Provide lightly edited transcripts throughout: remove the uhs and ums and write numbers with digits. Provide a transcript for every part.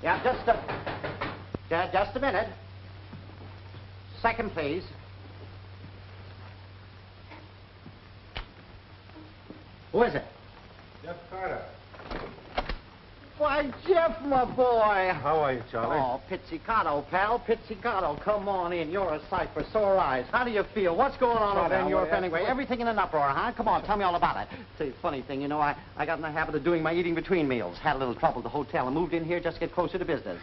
Yeah, just a minute. Second, please. Who is it? Jeff Carter. Why, Jeff, my boy. How are you, Charlie? Oh, pizzicato, pal, pizzicato. Come on in. You're a sight for sore eyes. How do you feel? What's going on over there in Europe anyway? Everything in an uproar, huh? Come on, tell me all about it. Say, funny thing, you know, I got in the habit of doing my eating between meals. Had a little trouble at the hotel and moved in here just to get closer to business.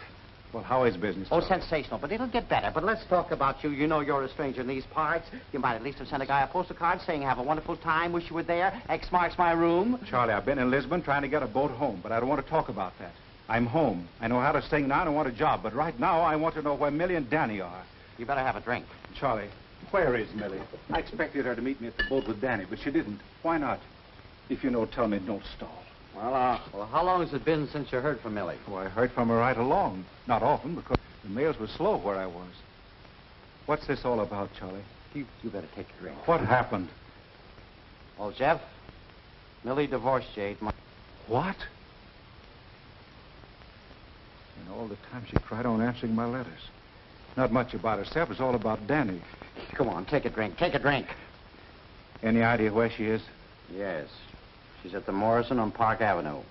Well, how is business? Oh, sensational, but it'll get better. But let's talk about you. You know you're a stranger in these parts. You might at least have sent a guy a postal card saying have a wonderful time, wish you were there, X marks my room. Charlie, I've been in Lisbon trying to get a boat home, but I don't want to talk about that. I'm home. I know how to sing now and I want a job, but right now I want to know where Millie and Danny are. You better have a drink. Charlie, where is Millie? I expected her to meet me at the boat with Danny, but she didn't. Why not? If you know, tell me, don't stall. Well, how long has it been since you heard from Millie? Oh, I heard from her right along. Not often, because the mails were slow where I was. What's this all about, Charlie? You better take a drink. What happened? Well, Jeff, Millie divorced you 8 months. What? And all the time she cried on answering my letters. Not much about herself. It's all about Danny. Come on, take a drink. Take a drink. Any idea where she is? Yes. She's at the Morrison on Park Avenue.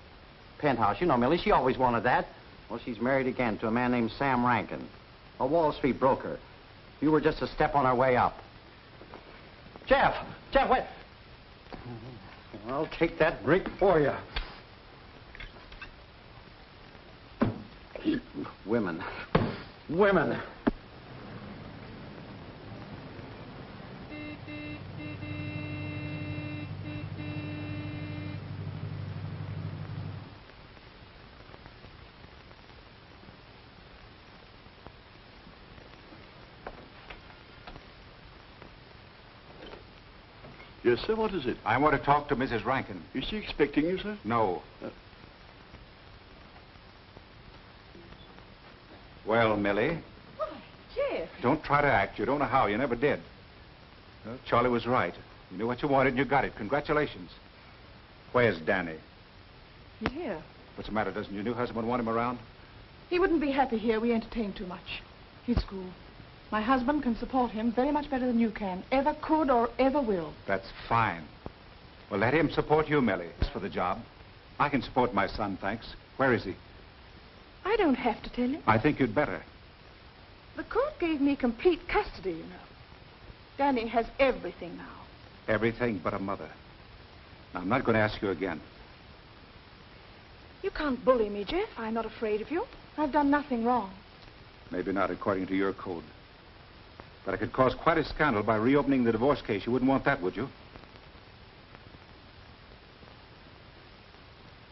Penthouse. You know Millie. She always wanted that. Well, she's married again to a man named Sam Rankin, a Wall Street broker. You were just a step on her way up. Jeff, wait. I'll take that drink for you. Women. Yes, sir, what is it? I want to talk to Mrs. Rankin. Is she expecting you, sir? No. Well, Millie? Why, Jeff. Don't try to act. You don't know how. You never did. Well, Charlie was right. You knew what you wanted and you got it. Congratulations. Where's Danny? He's here. What's the matter? Doesn't your new husband want him around? He wouldn't be happy here. We entertain too much. He's school. My husband can support him very much better than you can. Ever could or ever will. That's fine. Well, let him support you, Millie. As for the job, I can support my son, thanks. Where is he? I don't have to tell you. I think you'd better. The court gave me complete custody, you know. Danny has everything now. Everything but a mother. Now, I'm not going to ask you again. You can't bully me, Jeff. I'm not afraid of you. I've done nothing wrong. Maybe not according to your code. But I could cause quite a scandal by reopening the divorce case. You wouldn't want that, would you?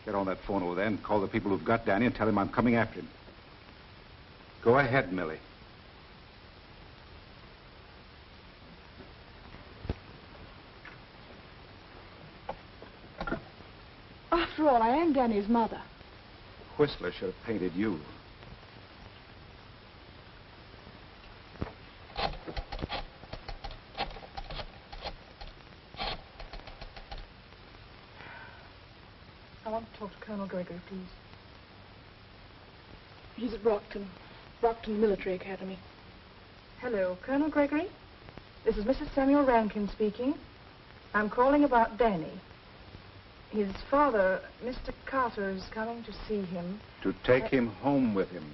Get on that phone over there and call the people who've got Danny and tell him I'm coming after him. Go ahead, Millie. After all, I am Danny's mother. Whistler should have painted you. I want to talk to Colonel Gregory, please. He's at Brockton Military Academy. Hello, Colonel Gregory. This is Mrs. Samuel Rankin speaking. I'm calling about Danny. His father, Mr. Carter, is coming to see him. To take him home with him.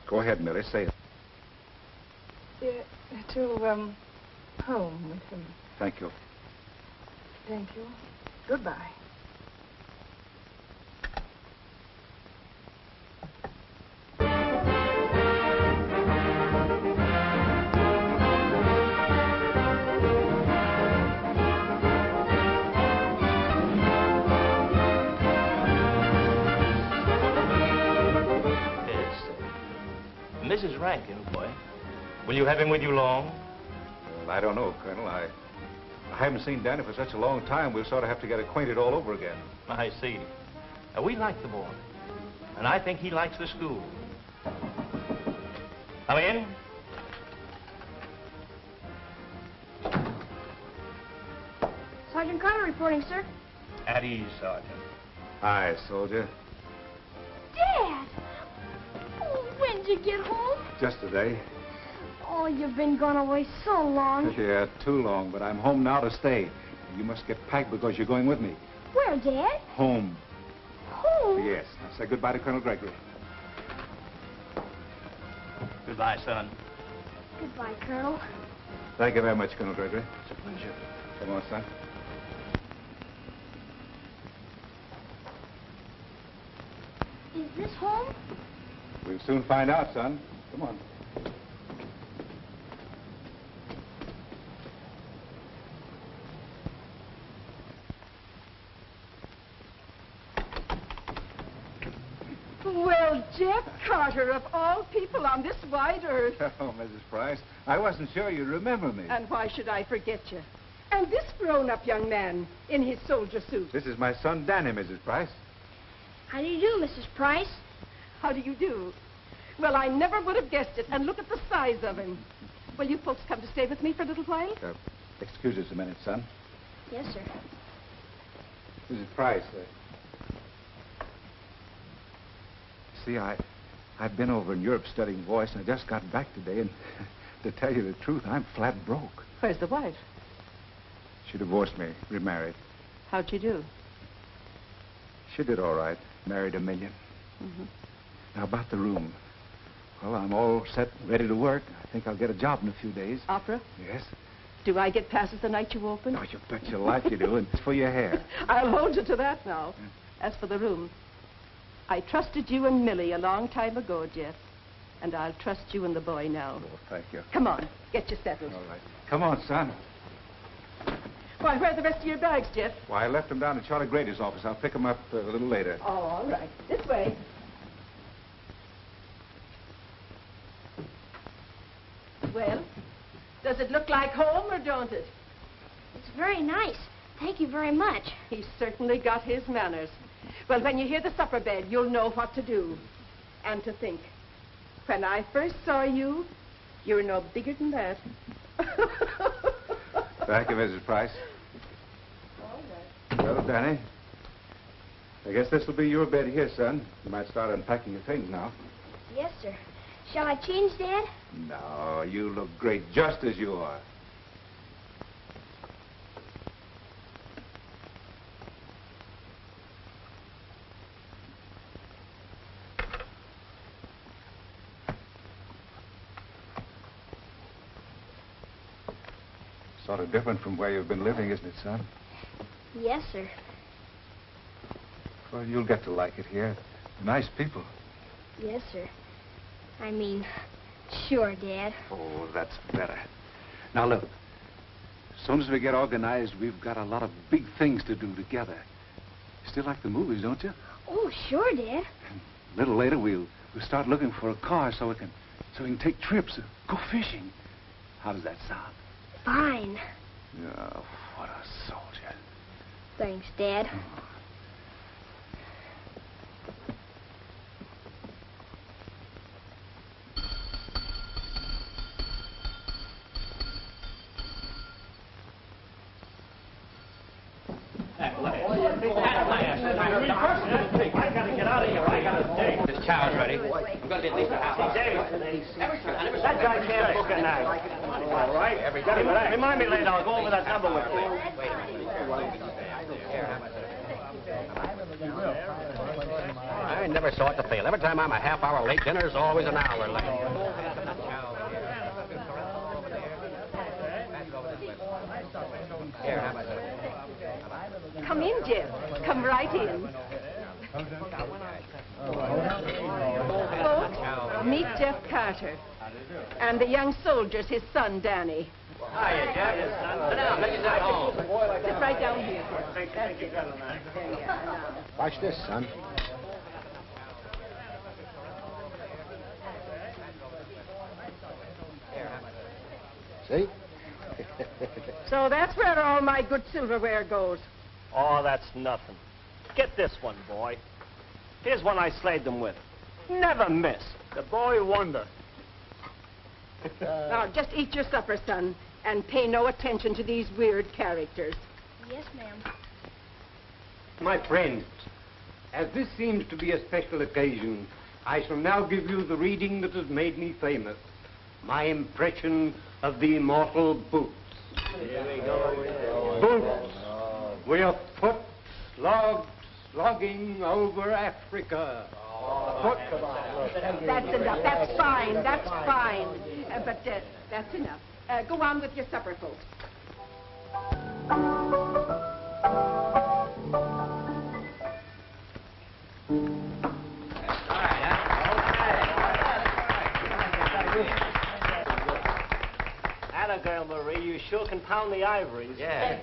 Go ahead, Millie, say it. To home with him. Thank you. Thank you. Goodbye. Mrs. Rankin, boy. Will you have him with you long? Well, I don't know, Colonel. I haven't seen Danny for such a long time. We'll sort of have to get acquainted all over again. I see. We like the boy. And I think he likes the school. Come in. Sergeant Carter reporting, sir. At ease, Sergeant. Hi, soldier. Jeff! did you get home? Just today. Oh, you've been gone away so long. Yeah, too long, but I'm home now to stay. You must get packed because you're going with me. Where, Dad? Home. Home? Yes. Now say goodbye to Colonel Gregory. Goodbye, son. Goodbye, Colonel. Thank you very much, Colonel Gregory. It's a pleasure. Come on, son. Is this home? We'll soon find out, son. Come on. Well, Jeff Carter, of all people on this wide earth. Oh, Mrs. Price, I wasn't sure you'd remember me. And why should I forget you? And this grown-up young man in his soldier suit. This is my son, Danny, Mrs. Price. How do you do, Mrs. Price? How do you do? Well, I never would have guessed it. And look at the size of him. Will you folks come to stay with me for a little while? Excuse us a minute, son. Yes, sir. Mrs. Price, see, I've been over in Europe studying voice, and I just got back today, and to tell you the truth, I'm flat broke. Where's the wife? She divorced me, remarried. How'd you do? She did all right, married $1 million. Mm-hmm. Now, about the room. Well, I'm all set, ready to work. I think I'll get a job in a few days. Opera? Yes. Do I get passes the night you open? Oh, you bet your life you do, and it's for your hair. I'll hold you to that now. As for the room, I trusted you and Millie a long time ago, Jeff. And I'll trust you and the boy now. Oh, thank you. Come on, get you settled. All right. Come on, son. Why, where are the rest of your bags, Jeff? Why, I left them down in Charley Grady's office. I'll pick them up a little later. Oh, all right. This way. Well, does it look like home or don't it? It's very nice. Thank you very much. He's certainly got his manners. Well, when you hear the supper bell, you'll know what to do. And to think, when I first saw you, you were no bigger than that. Thank you, Mrs. Price. All right. Well, Danny, I guess this will be your bed here, son. You might start unpacking your things now. Yes, sir. Shall I change, Dad? No, you look great just as you are. Sort of different from where you've been living, isn't it, son? Yes, sir. Well, you'll get to like it here. Nice people. Yes, sir. I mean, sure, Dad. Oh, that's better. Now, look. As soon as we get organized, we've got a lot of big things to do together. You still like the movies, don't you? Oh, sure, Dad. A little later, we'll start looking for a car so we can take trips, go fishing. How does that sound? Fine. Oh, what a soldier. Thanks, Dad. This chow's ready. I'm going to be at least a half hour. That guy can't book a night. All right. Remind me later. I'll go over that number with you. I never saw it to fail. Every time I'm a half hour late, dinner's always an hour late. Come in, Jeff. Come right in. Folks, meet Jeff Carter. And the young soldier's his son, Danny. Hiya, Jeff. Sit down. Make it at home. Sit right down here. That's it. There you are. Now. Watch this, son. See? So that's where all my good silverware goes. Oh, that's nothing. Get this one, boy. Here's one I slaved them with. Never miss. The boy wonder. Now, just eat your supper, son, and pay no attention to these weird characters. Yes, ma'am. My friends, as this seems to be a special occasion, I shall now give you the reading that has made me famous. My impression of the immortal Boots. Here we go. Boots, we are foot slogging over Africa. That's enough. That's fine. That's fine. But that's enough. Go on with your supper, folks. Atta girl, Marie. You sure can pound the ivories. Yeah.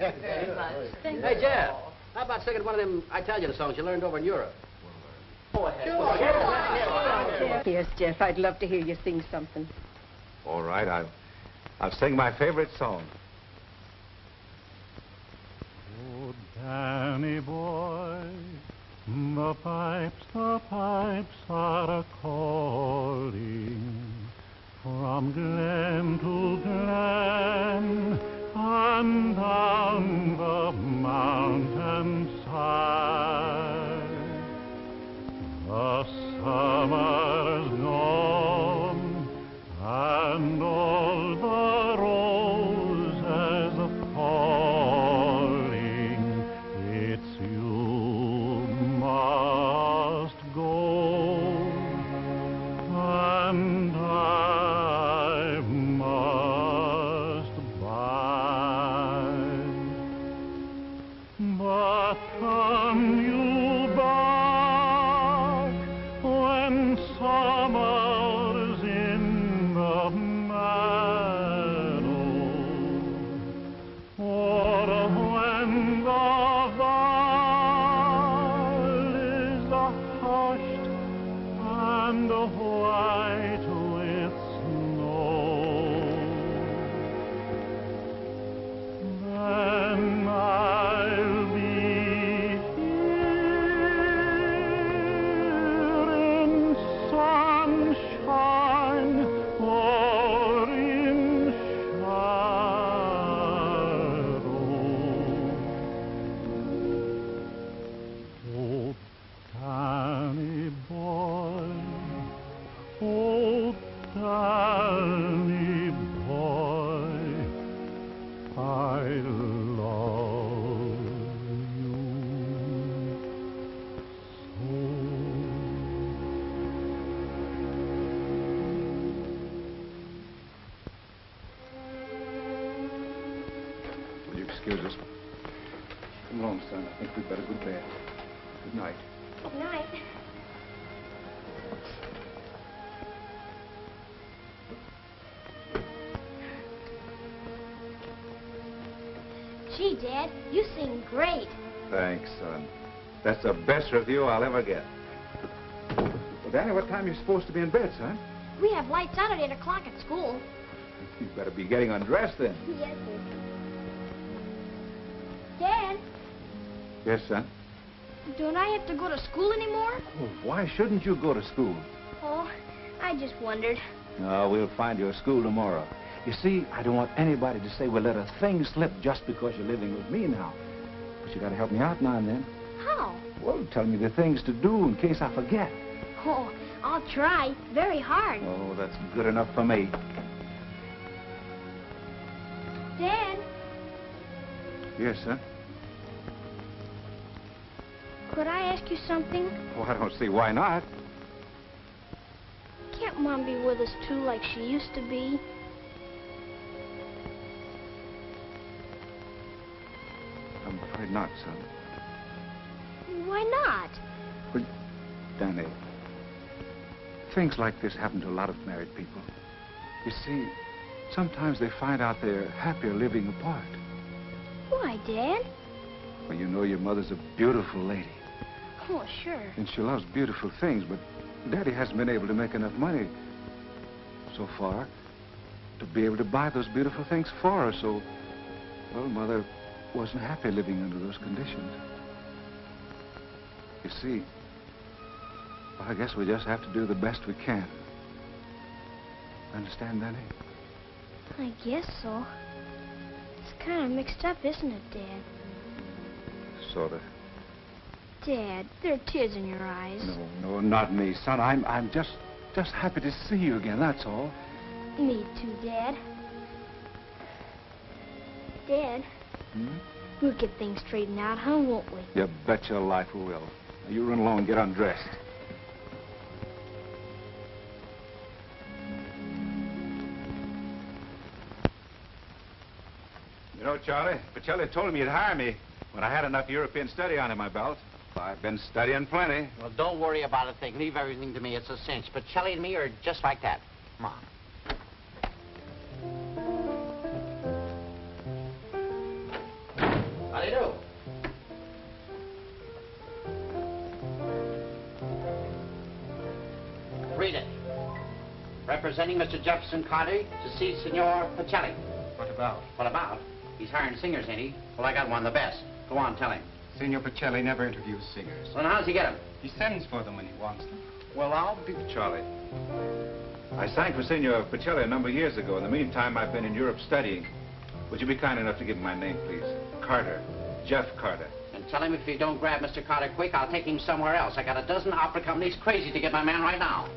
Hey, Jeff, how about singing one of them Italian songs you learned over in Europe? Yes, Jeff, I'd love to hear you sing something. All right, I'll sing my favorite song. Oh, Danny boy, the pipes are a-calling from glen to glen and down the mountainside. The summer's gone and all the roses are falling. It's you must go, and I must bide. But come you back when summer's in the meadow, or when the valleys are hushed and white with snow. Then I'll be here in sunshine or in shadow. Oh, Danny boy, oh, Danny boy, I love you so. Will you excuse us? Come along, son. I think we'd better go to bed. Good night. Good night. Gee, Dad, you sing great. Thanks, son. That's the best review I'll ever get. Well, Danny, what time are you supposed to be in bed, son? We have lights out at 8 o'clock at school. You better be getting undressed then. Yes, Dad, Yes, son? don't I have to go to school anymore? Well, why shouldn't you go to school? Oh, I just wondered. No, we'll find you a school tomorrow. You see, I don't want anybody to say we'll let a thing slip just because you're living with me now. But you gotta help me out now and then. How? Well, tell me the things to do in case I forget. Oh, I'll try very hard. Oh, that's good enough for me. Dad, Yes, son? could I ask you something? Well, I don't see why not. Can't Mom be with us too like she used to be? I'm afraid not, son. Why not? Well, Danny, things like this happen to a lot of married people. You see, sometimes they find out they're happier living apart. Why, Dad? Well, you know your mother's a beautiful lady, Oh, sure. and she loves beautiful things, but Daddy hasn't been able to make enough money so far to be able to buy those beautiful things for her, so, well, Mother wasn't happy living under those conditions. You see, well, I guess we just have to do the best we can. Understand, Danny? I guess so. It's kind of mixed up, isn't it, Dad? Sort of. Dad, there are tears in your eyes. No, not me, son. I'm just happy to see you again, that's all. Me too, Dad. Dad, we'll get things straightened out, huh, won't we? You bet your life we will. Now, you run along and get undressed. You know, Charlie, Pacelli told me he'd hire me when I had enough European study under my belt. I've been studying plenty. Well, don't worry about a thing. Leave everything to me. It's a cinch. But Charlie and me are just like that. Come on. How do you do? Read it. Representing Mr. Jefferson Carter to see Senor Pacelli. What about? What about? He's hiring singers, ain't he? Well, I got one of the best. Go on, tell him. Senor Pacelli never interviews singers. Well, how does he get them? He sends for them when he wants them. Well, I'll be... Charlie, I sang for Senor Pacelli a number of years ago. In the meantime, I've been in Europe studying. Would you be kind enough to give me my name, please? Carter. Jeff Carter. And tell him if you don't grab Mr. Carter quick, I'll take him somewhere else. I got a dozen opera companies crazy to get my man right now.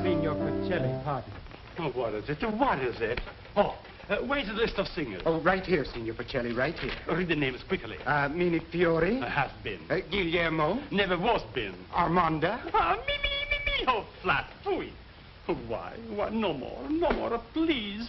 Senor Pacelli, pardon. Oh, what is it? What is it? Oh, where's the list of singers? Oh, right here, Senor Pacelli, right here. Read the names quickly. Mini Fiori. Has been. Guillermo. Never was been. Armanda. Me. Oh, flat. Fooey. Why? Why? No more, please.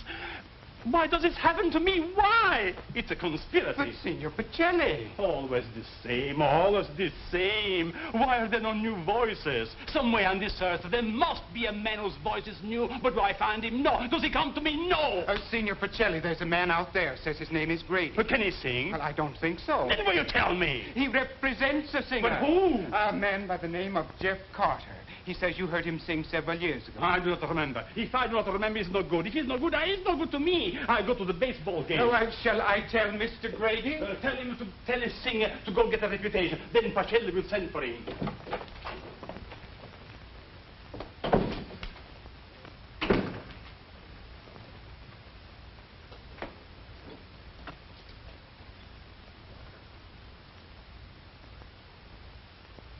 Why does this happen to me? Why? It's a conspiracy. But, Senor Pacelli. Always the same, always the same. Why are there no new voices? Somewhere on this earth, there must be a man whose voice is new. But do I find him? No. Does he come to me? No. Senor Pacelli, there's a man out there. Says his name is Grady. But can he sing? Well, I don't think so. Then will you tell me? He represents a singer. But who? A man by the name of Jeff Carter. He says you heard him sing several years ago. I do not remember. If I do not remember, it's no good. If it's no good, it's no good to me. I go to the baseball game. Oh, shall I tell Mr. Grady? Tell his singer to go get a reputation. Then Pacelli will send for him.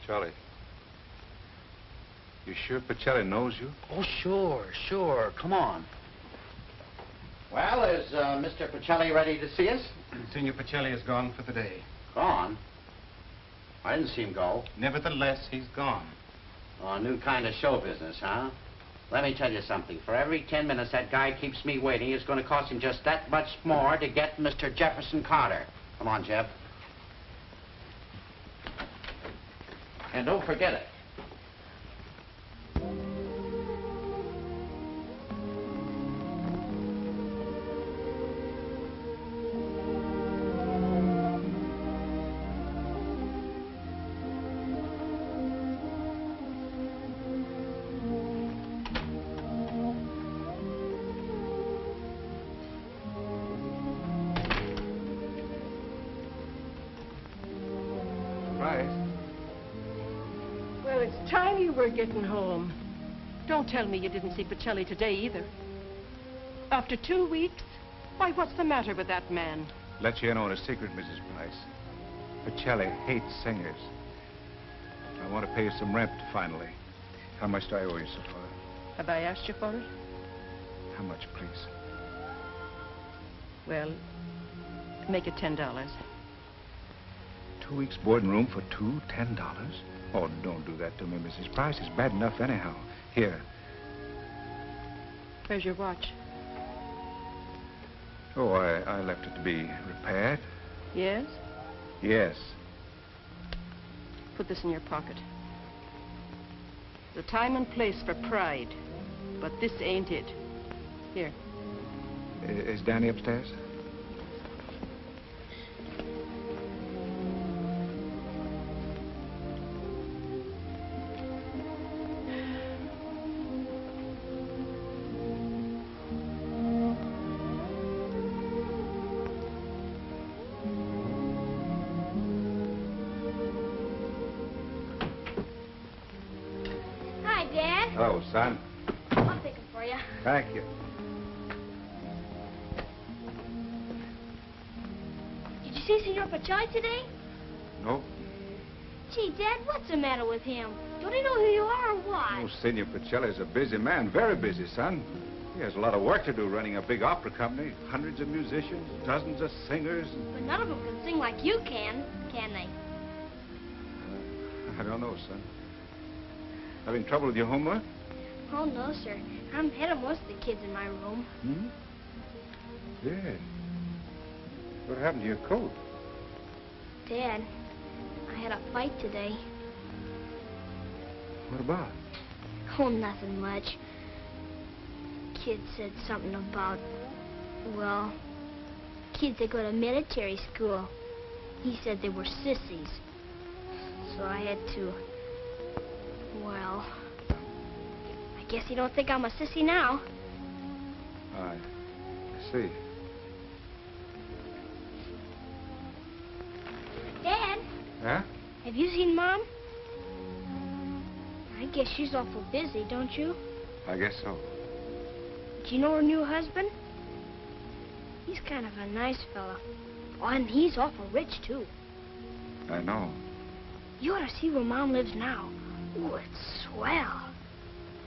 Charlie, you sure Pacelli knows you? Oh, sure. Come on. Well, is Mr. Pacelli ready to see us? Senor Pacelli is gone for the day. Gone? I didn't see him go. Nevertheless, he's gone. Oh, a new kind of show business, huh? Let me tell you something. For every 10 minutes that guy keeps me waiting, it's going to cost him just that much more to get Mr. Jefferson Carter. Come on, Jeff. And don't forget it. We're getting home. Don't tell me you didn't see Pacelli today either. After 2 weeks? Why, what's the matter with that man? Let you in on a secret, Mrs. Price. Pacelli hates singers. I want to pay you some rent, finally. How much do I owe you so far? Have I asked you for it? How much, please? Well, make it $10. 2 weeks board and room for $10? Oh, don't do that to me, Mrs. Price. It's bad enough anyhow. Here. Where's your watch? Oh, I left it to be repaired. Yes? Yes. Put this in your pocket. The time and place for pride, but this ain't it. Here. Is Danny upstairs? Hello, son. I'll pick them for you. Thank you. Did you see Senor Pacelli today? Nope. Gee, Dad, what's the matter with him? Don't he know who you are or what? Oh, Senor Pacelli's a busy man. Very busy, son. He has a lot of work to do running a big opera company. Hundreds of musicians, dozens of singers. But none of them can sing like you can they? I don't know, son. Having trouble with your homework? Oh, no, sir. I'm ahead of most of the kids in my room. Hmm? Yeah. What happened to your coat? Dad, I had a fight today. What about? Oh, nothing much. Kid said something about, well, kids that go to military school. He said they were sissies. So I had to, well, I guess you don't think I'm a sissy now. I see. Dad, Huh? have you seen Mom? I guess she's awful busy, don't you? I guess so. Do you know her new husband? He's kind of a nice fella. Oh, and he's awful rich, too. I know. You ought to see where Mom lives now. Ooh, it's swell.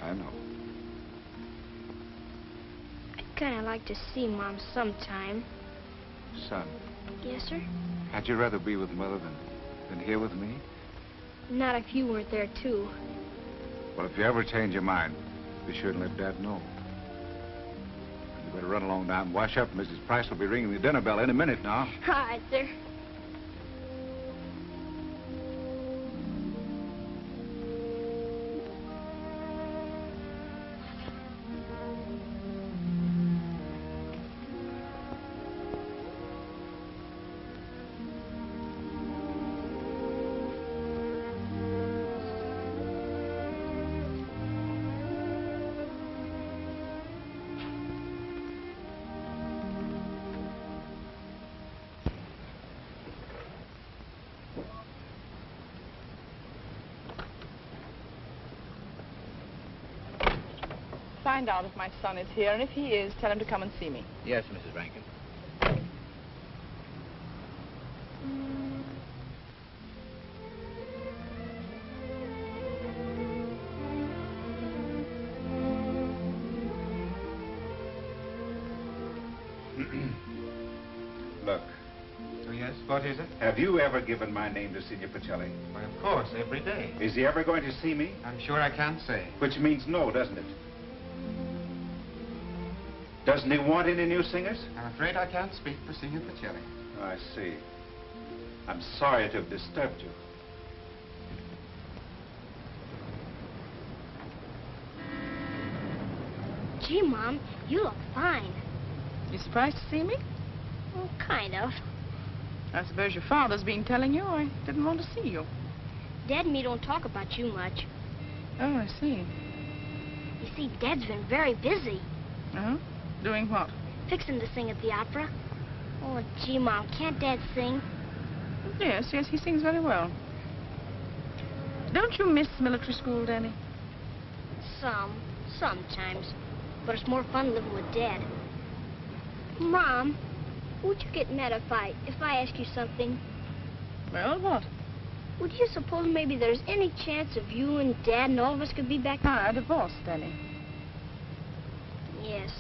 I know. I'd kind of like to see Mom sometime. Son, Yes, sir? had you rather be with Mother than here with me? Not if you weren't there, too. Well, if you ever change your mind, be sure and let Dad know. You better run along now and wash up. Mrs. Price will be ringing the dinner bell any minute now. All right, sir. Find out if my son is here, and if he is, tell him to come and see me. Yes, Mrs. Rankin. Look, Oh, yes? What is it? have you ever given my name to Senor Pacelli? Why, of course, every day. Is he ever going to see me? I'm sure I can't say. Which means no, doesn't it? Doesn't he want any new singers? I'm afraid I can't speak for Senor Pacelli. I see. I'm sorry to have disturbed you. Gee, Mom, you look fine. You surprised to see me? Well, kind of. I suppose your father's been telling you I didn't want to see you. Dad and me don't talk about you much. Oh, I see. You see, Dad's been very busy. Uh-huh. Doing what? Fixing to sing at the opera. Oh, gee, Mom, can't Dad sing? Yes, he sings very well. Don't you miss military school, Danny? Sometimes. But it's more fun living with Dad. Mom, would you get mad if I ask you something? Well, what? Would you suppose maybe there's any chance of you and Dad and all of us could be back? Ah, a divorce, Danny. Yes,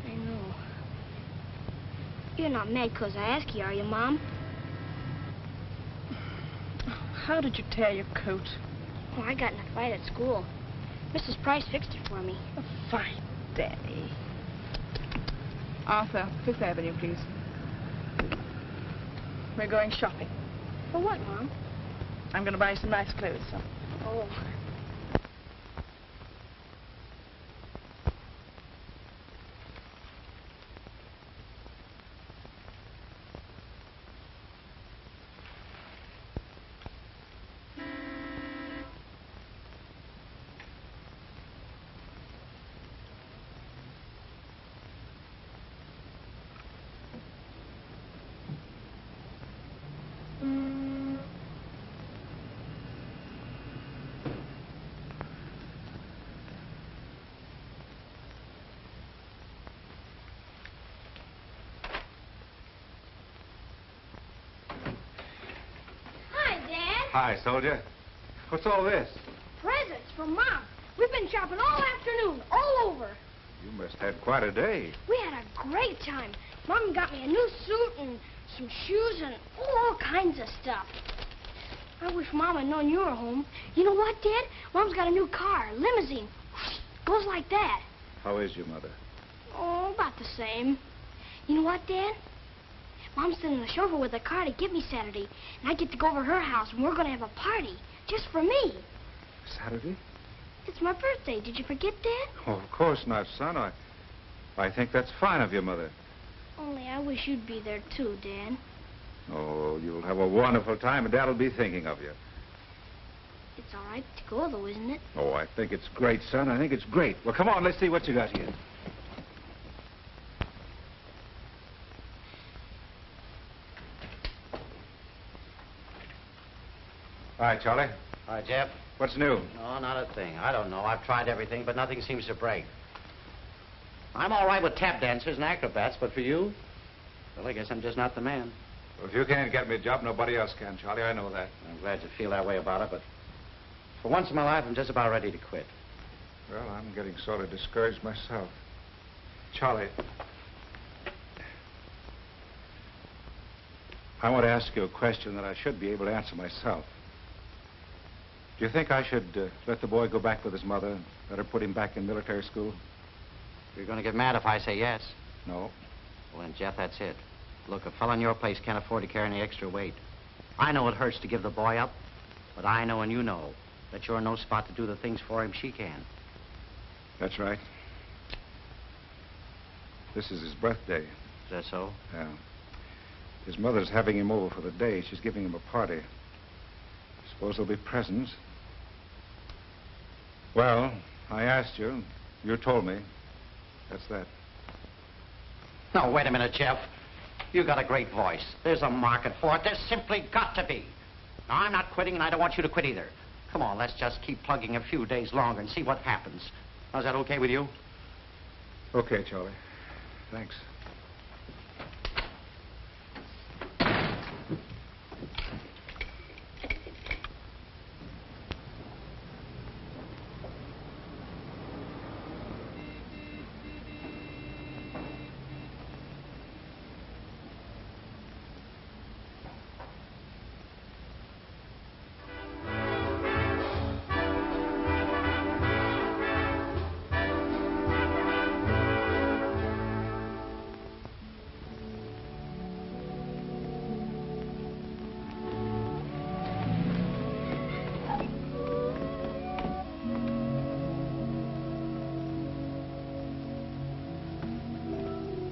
I know. You're not mad 'cause I ask you, are you, Mom? How did you tear your coat? Oh, I got in a fight at school. Mrs. Price fixed it for me. A fight, Danny. Arthur, Fifth Avenue, please. We're going shopping. For what, Mom? I'm going to buy you some nice clothes, son. Oh. Hi, soldier. What's all this? Presents from Mom. We've been shopping all afternoon, all over. You must have had quite a day. We had a great time. Mom got me a new suit and some shoes and all kinds of stuff. I wish Mom had known you were home. You know what, Dad? Mom's got a new car, limousine. Goes like that. How is your mother? Oh, about the same. You know what, Dad? Mom's sending the chauffeur with a car to get me Saturday, and I get to go over to her house, and we're going to have a party, just for me. Saturday? It's my birthday. Did you forget, Dad? Oh, of course not, son. I think that's fine of your mother. Only I wish you'd be there, too, Dad. Oh, you'll have a wonderful time, and Dad'll be thinking of you. It's all right to go, though, isn't it? Oh, I think it's great, son. I think it's great. Well, come on, let's see what you got here. All right, Charlie. All right, Jeff. What's new? No, not a thing. I don't know. I've tried everything, but nothing seems to break. I'm all right with tap dancers and acrobats, but for you, well, I guess I'm just not the man. Well, if you can't get me a job, nobody else can, Charlie. I know that. I'm glad you feel that way about it, but for once in my life, I'm just about ready to quit. Well, I'm getting sort of discouraged myself. Charlie, I want to ask you a question that I should be able to answer myself. Do you think I should let the boy go back with his mother and let her put him back in military school? You're going to get mad if I say yes. No. Well, then, Jeff, that's it. Look, a fellow in your place can't afford to carry any extra weight. I know it hurts to give the boy up, but I know and you know that you're in no spot to do the things for him she can. That's right. This is his birthday. Is that so? Yeah. His mother's having him over for the day. She's giving him a party. Suppose there'll be presents. Well, I asked you. You told me. That's that. No, wait a minute, Jeff. You got a great voice. There's a market for it. There's simply got to be. Now, I'm not quitting, and I don't want you to quit either. Come on, let's just keep plugging a few days longer and see what happens. Now, is that okay with you? Okay, Charlie. Thanks.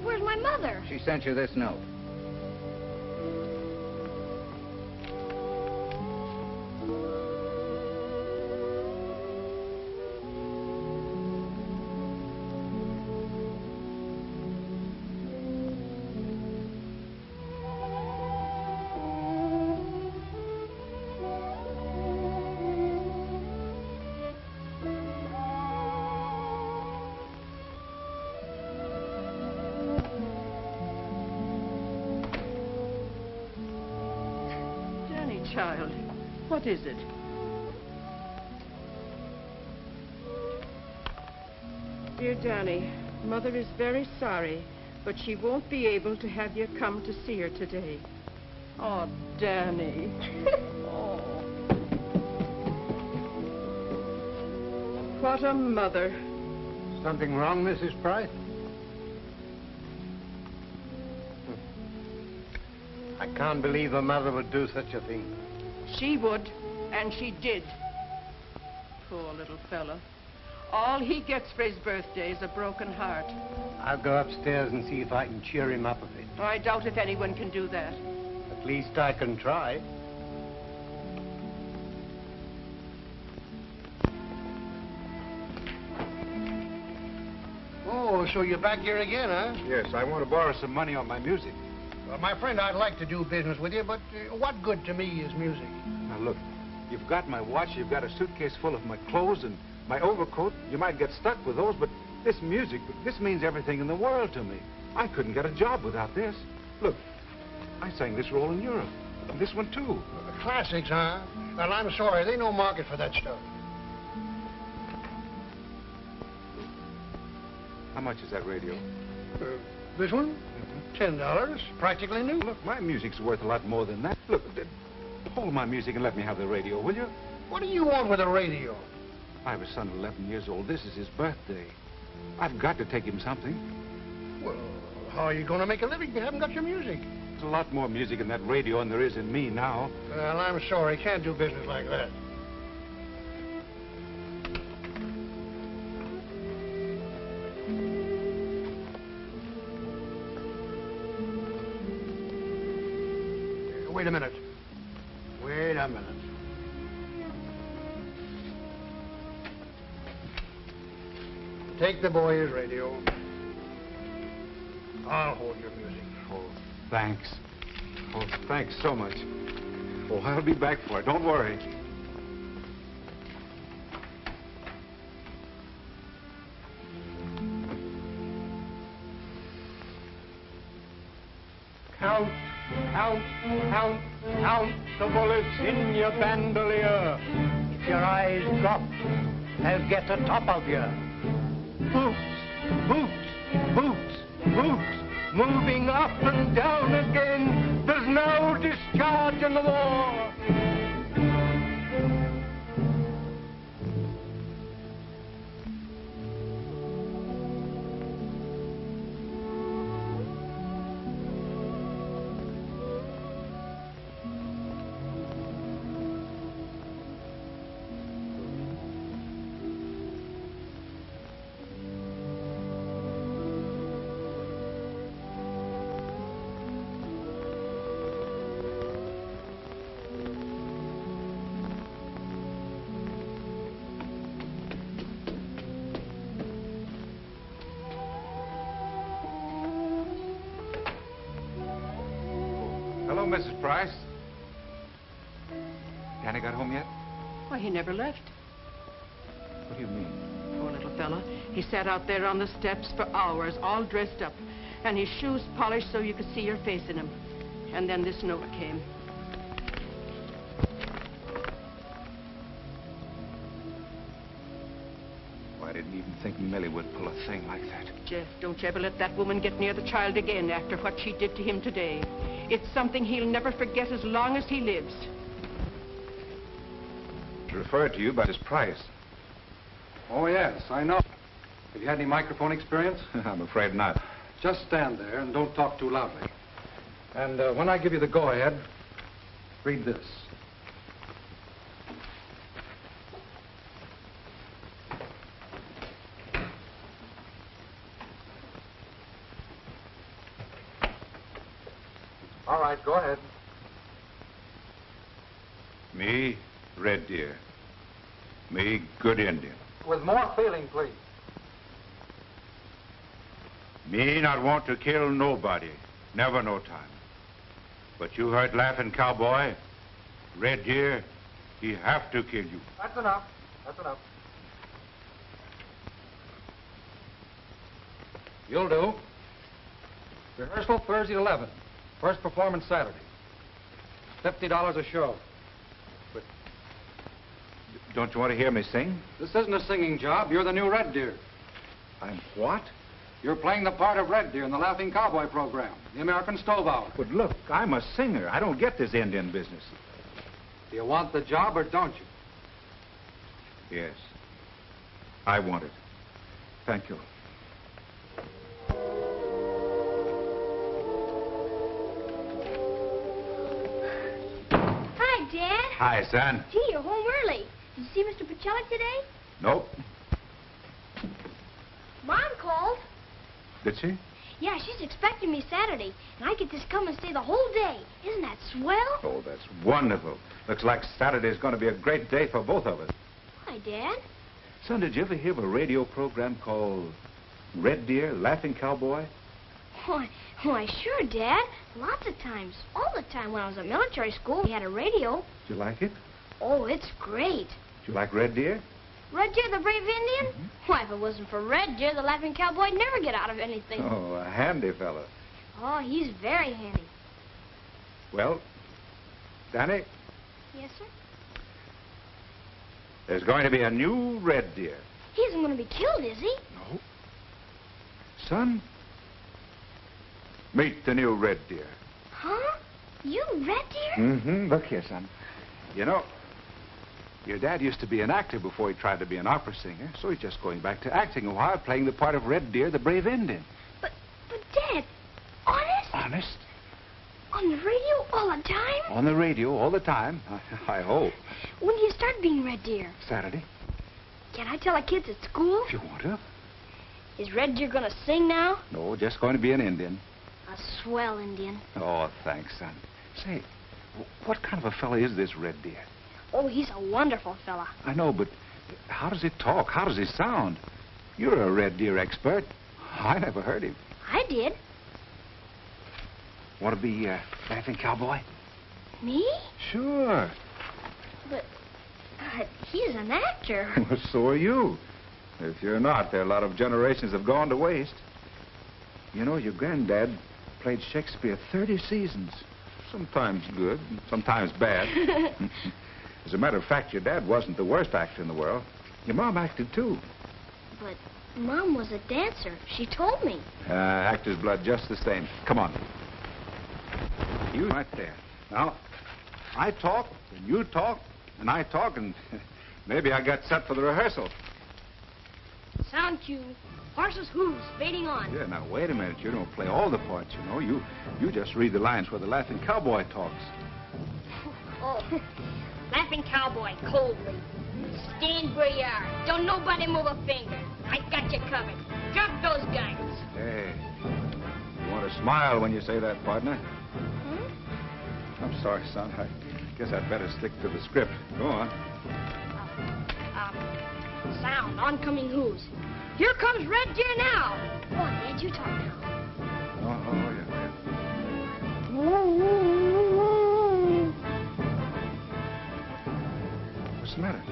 Where's my mother? She sent you this note. Child, what is it? Dear Danny, Mother is very sorry, but she won't be able to have you come to see her today. Oh, Danny. Oh. What a mother. Something wrong, Mrs. Price? I can't believe a mother would do such a thing. She would, and she did. Poor little fella. All he gets for his birthday is a broken heart. I'll go upstairs and see if I can cheer him up a bit. I doubt if anyone can do that. At least I can try. Oh, so you're back here again, huh? Yes, I want to borrow some money on my music. Well, my friend, I'd like to do business with you, but what good to me is music? Now, look, you've got my watch, you've got a suitcase full of my clothes and my overcoat. You might get stuck with those, but this music, this means everything in the world to me. I couldn't get a job without this. Look, I sang this role in Europe. This one, too. Classics, huh? Well, I'm sorry. There ain't no market for that stuff. How much is that radio? This one? $10. Practically new. Look, my music's worth a lot more than that. Look, hold my music and let me have the radio, will you? What do you want with a radio? I have a son 11 years old. This is his birthday. I've got to take him something. Well, how are you going to make a living? You haven't got your music. There's a lot more music in that radio than there is in me now. Well, I'm sorry. Can't do business like that. Wait a minute. Wait a minute. Take the boy his radio. I'll hold your music. Oh, thanks. Oh, thanks so much. Oh, I'll be back for it. Don't worry. Count, count, count, count the bullets in your bandolier. If your eyes drop, they'll get atop of you. Boots, boots, boots, boots, moving up and down again. There's no discharge in the war. Hello, Mrs. Price. Danny got home yet? Why, he never left. What do you mean? Poor little fella. He sat out there on the steps for hours, all dressed up, and his shoes polished so you could see your face in them. And then this note came. I didn't even think Millie would pull a thing like that. Jeff, don't you ever let that woman get near the child again after what she did to him today. It's something he'll never forget as long as he lives. Referred to you by Mrs. Price. Oh, yes, I know. Have you had any microphone experience? I'm afraid not. Just stand there and don't talk too loudly. And when I give you the go-ahead, read this. All right, go ahead. Me, Red Deer. Me, good Indian. With more feeling, please. Me not want to kill nobody. Never no time. But you heard Laughing Cowboy? Red Deer, he have to kill you. That's enough. That's enough. You'll do. Rehearsal Thursday at 11. First performance Saturday. $50 a show. But don't you want to hear me sing? This isn't a singing job. You're the new Red Deer. I'm what? You're playing the part of Red Deer in the Laughing Cowboy program, the American Stove Hour. But look, I'm a singer. I don't get this Indian business. Do you want the job or don't you? Yes. I want it. Thank you. Hi, Dad. Hi, son. Gee, you're home early. Did you see Mr. Pacelli today? Nope. Mom called. Did she? Yeah, she's expecting me Saturday, and I get to come and stay the whole day. Isn't that swell? Oh, that's wonderful. Looks like Saturday's going to be a great day for both of us. Why, Dad? Son, did you ever hear of a radio program called Red Deer, Laughing Cowboy? Why, sure, Dad. Lots of times. All the time when I was at military school, we had a radio. Did you like it? Oh, it's great. Did you like Red Deer? Red Deer, the brave Indian? Why, if it wasn't for Red Deer, the Laughing Cowboy'd never get out of anything. Oh, a handy fella. Oh, he's very handy. Well, Danny, Yes, sir? there's going to be a new red deer. He isn't going to be killed, is he? No. Son, meet the new red deer. Huh? You, red deer? Mm-hmm. Look here, son. You know, your dad used to be an actor before he tried to be an opera singer, so he's just going back to acting a while, playing the part of Red Deer, the brave Indian. But Dad, honest? Honest? On the radio all the time? On the radio all the time, I hope. When do you start being Red Deer? Saturday, Can I tell the kids at school? if you want to. Is Red Deer going to sing now? No, just going to be an Indian. A swell Indian. Oh, thanks, son. Say, what kind of a fella is this Red Deer? Oh, he's a wonderful fella. I know, but how does he talk? How does he sound? You're a Red Deer expert. I never heard him. I did. Want to be Laughing Cowboy? Me? Sure. But he's an actor. Well, so are you. If you're not, there are a lot of generations have gone to waste. You know, your granddad played Shakespeare 30 seasons. Sometimes good, sometimes bad. As a matter of fact, your dad wasn't the worst actor in the world. Your mom acted, too. But Mom was a dancer. She told me. Actor's blood just the same. Come on. You right there. Now, I talk, and you talk, and I talk, and maybe I got set for the rehearsal. Sound cue. Horses' hooves fading on. Yeah, now, wait a minute. You don't play all the parts, you know. You just read the lines where the Laughing Cowboy talks. Oh, Laughing Cowboy, coldly. Stand where you are. Don't nobody move a finger. I got you covered. Drop those guns. Hey, you want to smile when you say that, partner? I'm sorry, son. I guess I'd better stick to the script. Go on. Sound, oncoming hooves. Here comes Red Deer now. Go on, Dad, you talk now. What's the matter?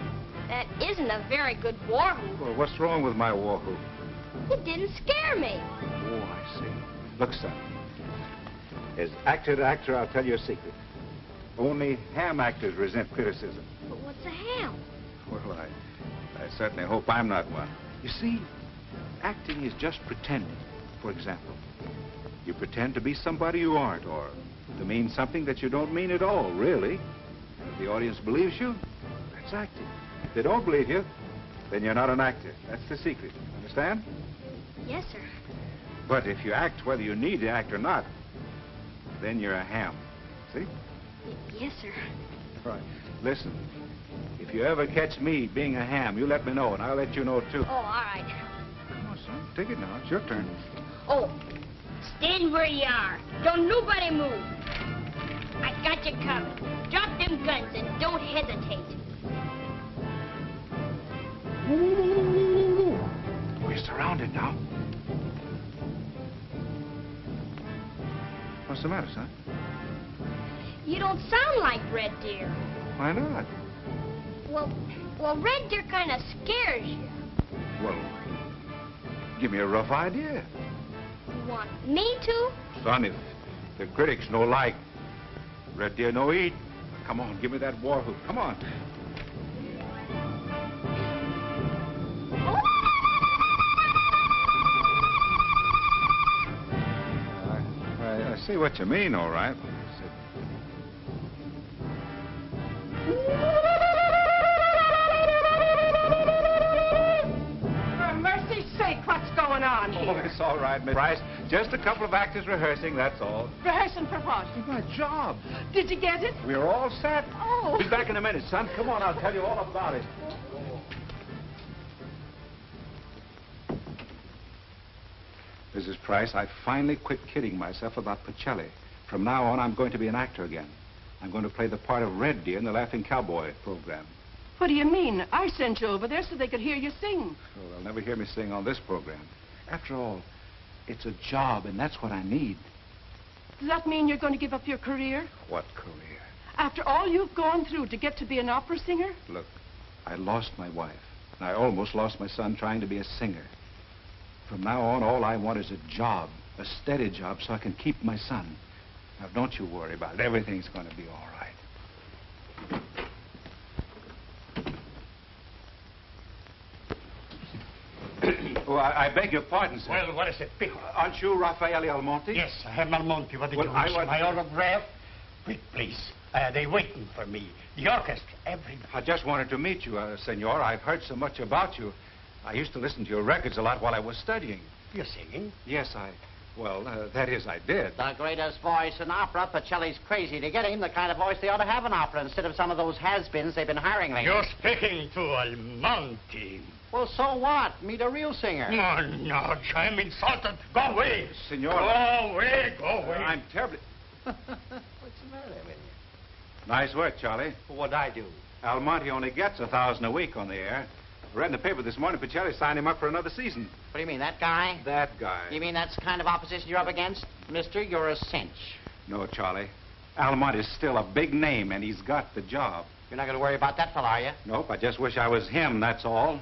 That isn't a very good war hoop. Well, what's wrong with my war hoop? It didn't scare me. Oh, I see. Look, son. As actor to actor, I'll tell you a secret. Only ham actors resent criticism. But what's a ham? Well, I certainly hope I'm not one. You see, acting is just pretending. For example, you pretend to be somebody you aren't, or to mean something that you don't mean at all, really. And if the audience believes you, that's acting. If they don't believe you, then you're not an actor. That's the secret. Understand? Yes, sir. But if you act whether you need to act or not, then you're a ham. See? Yes, sir. Right. Listen, if you ever catch me being a ham, you let me know, and I'll let you know, too. Oh, all right. Come on, son. Take it now. It's your turn. Oh, stand where you are. Don't nobody move. I got you covered. Drop them guns and don't hesitate. We're surrounded now. What's the matter, son? You don't sound like Red Deer. Why not? Well, Red Deer kind of scares you. Well, give me a rough idea. You want me to? Son, if the critics no like, Red Deer no eat. Come on, give me that war hoop. Come on. I see what you mean, all right. For mercy's sake, what's going on here? Oh, it's all right, Miss Price. Just a couple of actors rehearsing, that's all. Rehearsing for what? My job. Did you get it? We're all set. Oh. Be back in a minute, son. Come on, I'll tell you all about it. Mrs. Price, I finally quit kidding myself about Pacelli. From now on, I'm going to be an actor again. I'm going to play the part of Red Deer in the Laughing Cowboy program. What do you mean? I sent you over there so they could hear you sing. Oh, they'll never hear me sing on this program. After all, it's a job, and that's what I need. Does that mean you're going to give up your career? What career? After all you've gone through to get to be an opera singer? Look, I lost my wife, and I almost lost my son trying to be a singer. From now on, all I want is a job, a steady job, so I can keep my son. Now, don't you worry about it. Everything's going to be all right. Oh, I beg your pardon, sir. Well, what is it? Quick. Aren't you Raffaele Almonte? Yes, I am Almonte. What did Well, you I wish? want- My autograph? Quick, please. They're waiting for me. The orchestra, everybody. I just wanted to meet you, senor. I've heard so much about you. I used to listen to your records a lot while I was studying. You're singing? Yes, that is, I did. The greatest voice in opera. Pacelli's crazy to get him the kind of voice they ought to have in opera instead of some of those has-beens they've been hiring lately. You're speaking to Almonte. Well, so what? Meet a real singer. No, no, I'm insulted. Go away. Senor. Go away, go away. I'm terribly... What's the matter with you? Nice work, Charlie. What'd I do? Almonte only gets $1,000 a week on the air. I read in the paper this morning Pacelli signed him up for another season. What do you mean, that guy? That guy. You mean that's the kind of opposition you're up against? Mister, you're a cinch. No, Charlie. Almonte's still a big name, and he's got the job. You're not going to worry about that fella, are you? Nope, I just wish I was him, that's all.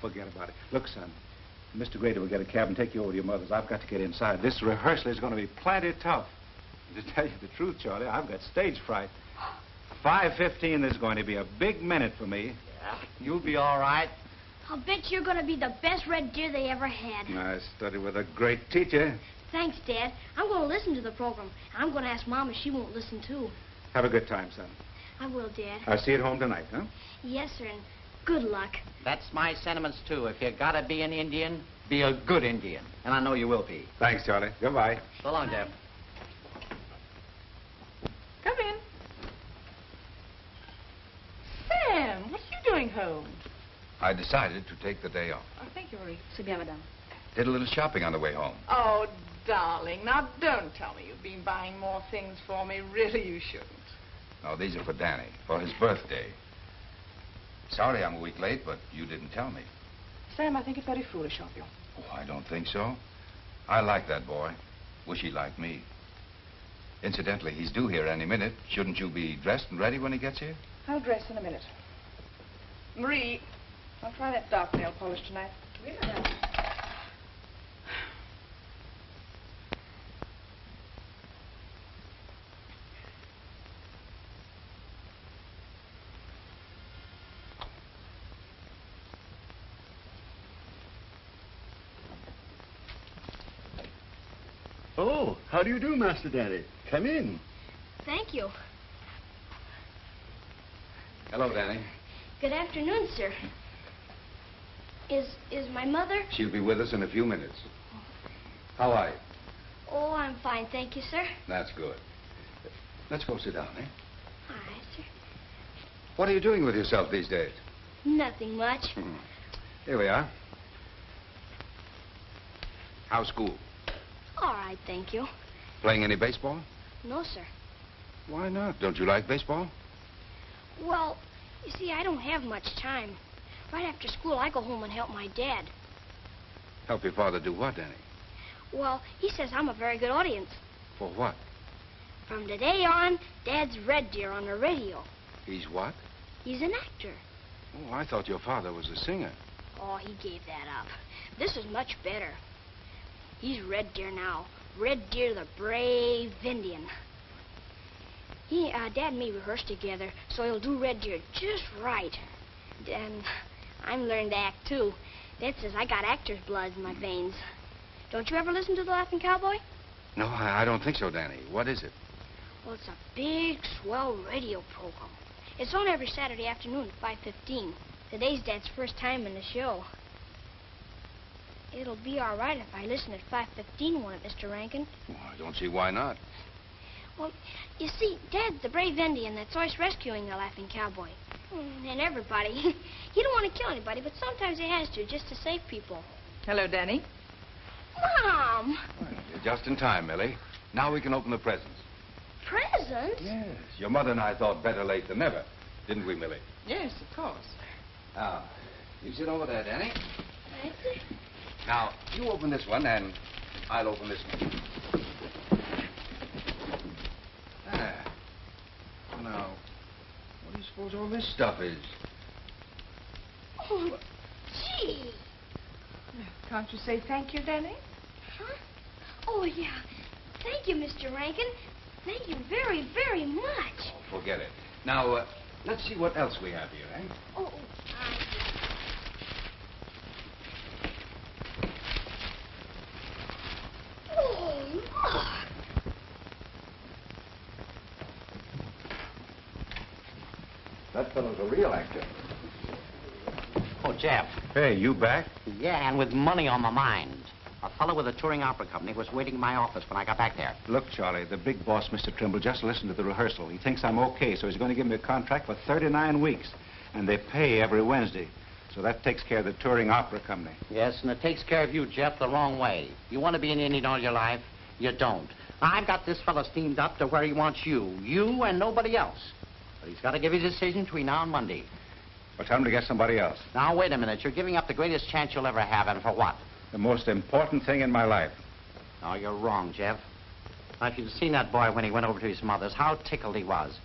Forget about it. Look, son, Mr. Grady will get a cab and take you over to your mother's. I've got to get inside. This rehearsal is going to be plenty tough. To tell you the truth, Charlie, I've got stage fright. 5:15 is going to be a big minute for me. Yeah, you'll be all right. I'll bet you're going to be the best red deer they ever had. I studied with a great teacher. Thanks, Dad. I'm going to listen to the program. I'm going to ask Mom if she won't listen, too. Have a good time, son. I will, Dad. I'll see you at home tonight, huh? Yes, sir, and good luck. That's my sentiments, too. If you got to be an Indian, be a good Indian. And I know you will be. Thanks, Charlie. Goodbye. So long, Jeff. Come in. Sam, what are you doing home? I decided to take the day off. Oh, thank you, Marie. C'est bien, madame. Did a little shopping on the way home. Oh, darling, now don't tell me you've been buying more things for me. Really, you shouldn't. No, these are for Danny, for his birthday. Sorry I'm a week late, but you didn't tell me. Sam, I think it's very foolish of you. Oh, I don't think so. I like that boy. Wish he liked me. Incidentally, he's due here any minute. Shouldn't you be dressed and ready when he gets here? I'll dress in a minute. Marie, I'll try that dark nail polish tonight. Oh, how do you do, Master Danny? Come in. Thank you. Hello, Danny. Good afternoon, sir. Is my mother? She'll be with us in a few minutes. How are you? Oh, I'm fine, thank you, sir. That's good. Let's go sit down, eh? All right, sir. What are you doing with yourself these days? Nothing much. Here we are. How's school? All right, thank you. Playing any baseball? No, sir. Why not? Don't you like baseball? Well, you see, I don't have much time. Right after school, I go home and help my dad. Help your father do what, Danny? Well, he says I'm a very good audience. For what? From today on, Dad's Red Deer on the radio. He's what? He's an actor. Oh, I thought your father was a singer. Oh, he gave that up. This is much better. He's Red Deer now. Red Deer, the brave Indian. Dad and me rehearsed together, so he'll do Red Deer just right. And I'm learning to act, too. Dad says I got actor's blood in my veins. Don't you ever listen to The Laughing Cowboy? No, I don't think so, Danny. What is it? Well, it's a big, swell radio program. It's on every Saturday afternoon at 5:15. Today's Dad's first time in the show. It'll be all right if I listen at 5:15, won't it, Mr. Rankin? Well, I don't see why not. Well, you see, Dad's the brave Indian that's always rescuing the Laughing Cowboy. And everybody. He don't want to kill anybody, but sometimes he has to, just to save people. Hello, Danny. Mom! Well, you're just in time, Millie. Now we can open the presents. Presents? Yes. Your mother and I thought better late than never. Didn't we, Millie? Yes, of course. Now, you sit over there, Danny. Right. Now, you open this one, and I'll open this one. There. Now, what do you suppose all this stuff is? Oh, gee. Can't you say thank you, Danny? Huh? Oh, yeah. Thank you, Mr. Rankin. Thank you very, very much. Oh, forget it. Now, let's see what else we have here, eh? Oh, That fellow's a real actor. Oh, Jeff. Hey, you back? Yeah, and with money on my mind. A fellow with a touring opera company was waiting in my office when I got back there. Look, Charlie, the big boss, Mr. Trimble, just listened to the rehearsal. He thinks I'm okay, so he's going to give me a contract for 39 weeks. And they pay every Wednesday. So that takes care of the touring opera company. Yes, and it takes care of you, Jeff, the wrong way. You want to be an Indian all your life? You don't. I've got this fellow steamed up to where he wants you. You and nobody else. But he's got to give his decision between now and Monday. Well, tell him to get somebody else. Now, wait a minute. You're giving up the greatest chance you'll ever have, and for what? The most important thing in my life. No, you're wrong, Jeff. Now, if you'd seen that boy when he went over to his mother's, how tickled he was.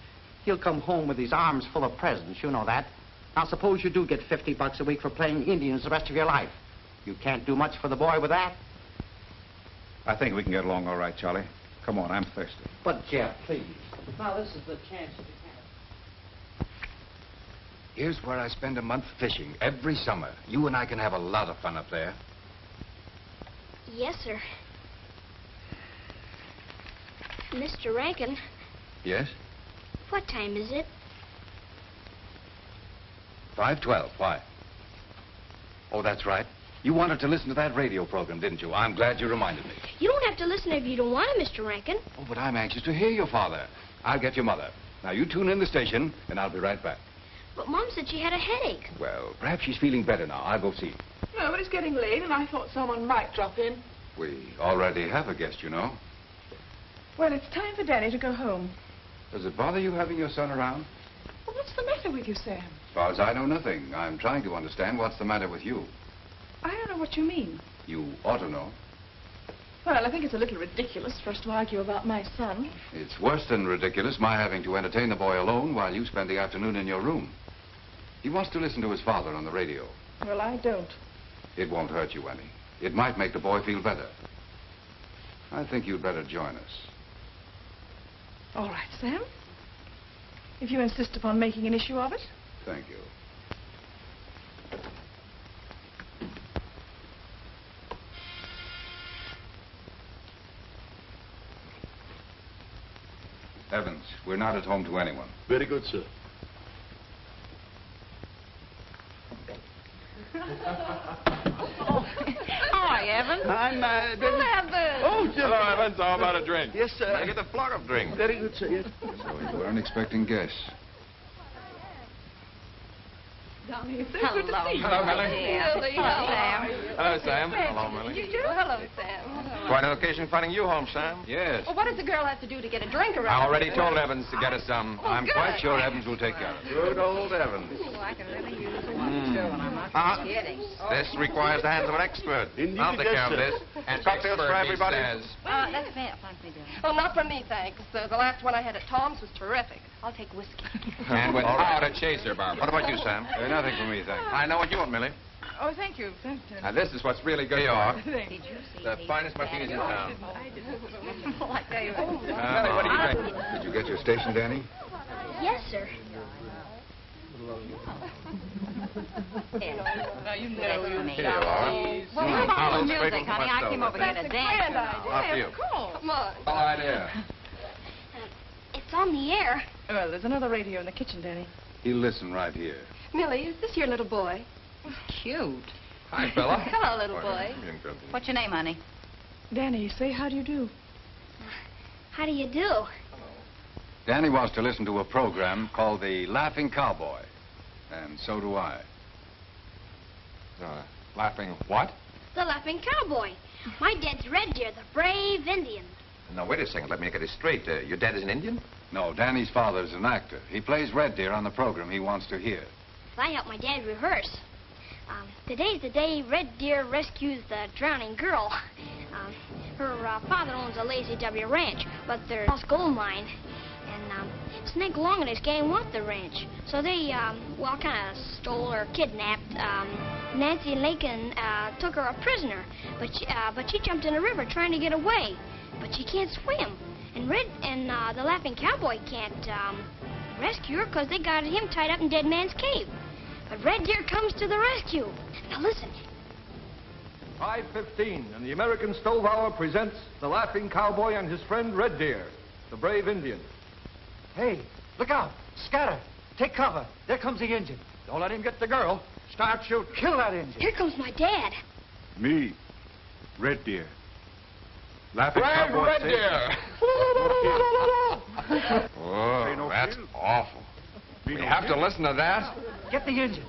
He'll come home with his arms full of presents, you know that. Now, suppose you do get $50 a week for playing Indians the rest of your life. You can't do much for the boy with that. I think we can get along all right, Charlie. Come on, I'm thirsty. But, Jeff, please. Now, this is the chance that you can. Here's where I spend a month fishing every summer. You and I can have a lot of fun up there. Yes, sir. Mr. Rankin, Yes? what time is it? 5:12. Why? Oh, that's right. You wanted to listen to that radio program, didn't you? I'm glad you reminded me. You don't have to listen if you don't want to, Mr. Rankin. Oh, but I'm anxious to hear your father. I'll get your mother. Now, you tune in the station, and I'll be right back. But Mom said she had a headache. Well, perhaps she's feeling better now. I'll go see. No, but it's getting late, and I thought someone might drop in. We already have a guest, you know. Well, it's time for Danny to go home. Does it bother you having your son around? Well, what's the matter with you, Sam? As far as I know, nothing. I'm trying to understand what's the matter with you. I don't know what you mean. You ought to know. Well, I think it's a little ridiculous for us to argue about my son. It's worse than ridiculous, my having to entertain the boy alone while you spend the afternoon in your room. He wants to listen to his father on the radio. Well, I don't. It won't hurt you any. It might make the boy feel better. I think you'd better join us. All right, Sam. If you insist upon making an issue of it. Thank you. Evans, we're not at home to anyone. Very good, sir. Hi, Evans. I'm, Evans. Oh, Jim. Hello, Evans. How about a drink? Yes, sir. Can I get a flock of drinks? Very good, sir. Yes. So you weren't expecting guests. Donnie, it's so good to see you. Hello, Millie. Hello, Sam. Hello, Sam. Hello, Millie. Hello, Sam. Quite an occasion finding you home, Sam. Yes. Well, what does a girl have to do to get a drink I around? already told Evans to get us some. I'm quite sure Evans will take care of it. Good old Evans. Oh, I can really use one, too, and I'm not kidding. This requires the hands of an expert. Indeed I'll it take care does, of sir. this. And cocktails for everybody? That's it. Thank me, dear. Oh, not for me, thanks. The last one I had at Tom's was terrific. I'll take whiskey. And without a chaser, Barbara. What about you, Sam? Nothing for me, thanks. I know what you want, Millie. Oh, thank you. Thank you. Now, this is what's really good. Here you are. Thank you. The finest martinis in town. Oh, I tell you. Millie, what do you drink? Did you get your station, Danny? Yes, sir. Now, you know you Here you are. Well, Mm, how about Olive, the scrape music, them from honey? my I came over here to dance. Grand idea. After you. Come on. All idea. It's on the air. Well, there's another radio in the kitchen, Danny. He'll listen right here. Millie, is this your little boy? Cute. Hi, Bella. Hello, little boy. What's your name, honey? Danny, say how do you do? How do you do? Danny wants to listen to a program called The Laughing Cowboy. And so do I. Laughing what? The Laughing Cowboy. My dad's Red Deer, the brave Indian. Now, wait a second. Let me get this straight. Your dad is an Indian? No, Danny's father's an actor. He plays Red Deer on the program he wants to hear. I helped my dad rehearse. Today's the day Red Deer rescues the drowning girl. Her father owns a Lazy W ranch, but there's a lost gold mine. And Snake Long and his gang want the ranch. So they, kind of stole or kidnapped. Nancy Lincoln took her a prisoner, but she jumped in the river trying to get away. But she can't swim. And the Laughing Cowboy can't rescue her because they got him tied up in Dead Man's Cave. But Red Deer comes to the rescue. Now listen. 5:15, and the American Stove Hour presents The Laughing Cowboy and his friend Red Deer, the brave Indian. Hey, look out! Scatter! Take cover. There comes the engine. Don't let him get the girl. Start shooting. Kill that engine. Here comes my dad. Me, Red Deer. Laughing Greg cowboy Red says- Deer. Oh, that's awful. We have to listen to that? Get the engine.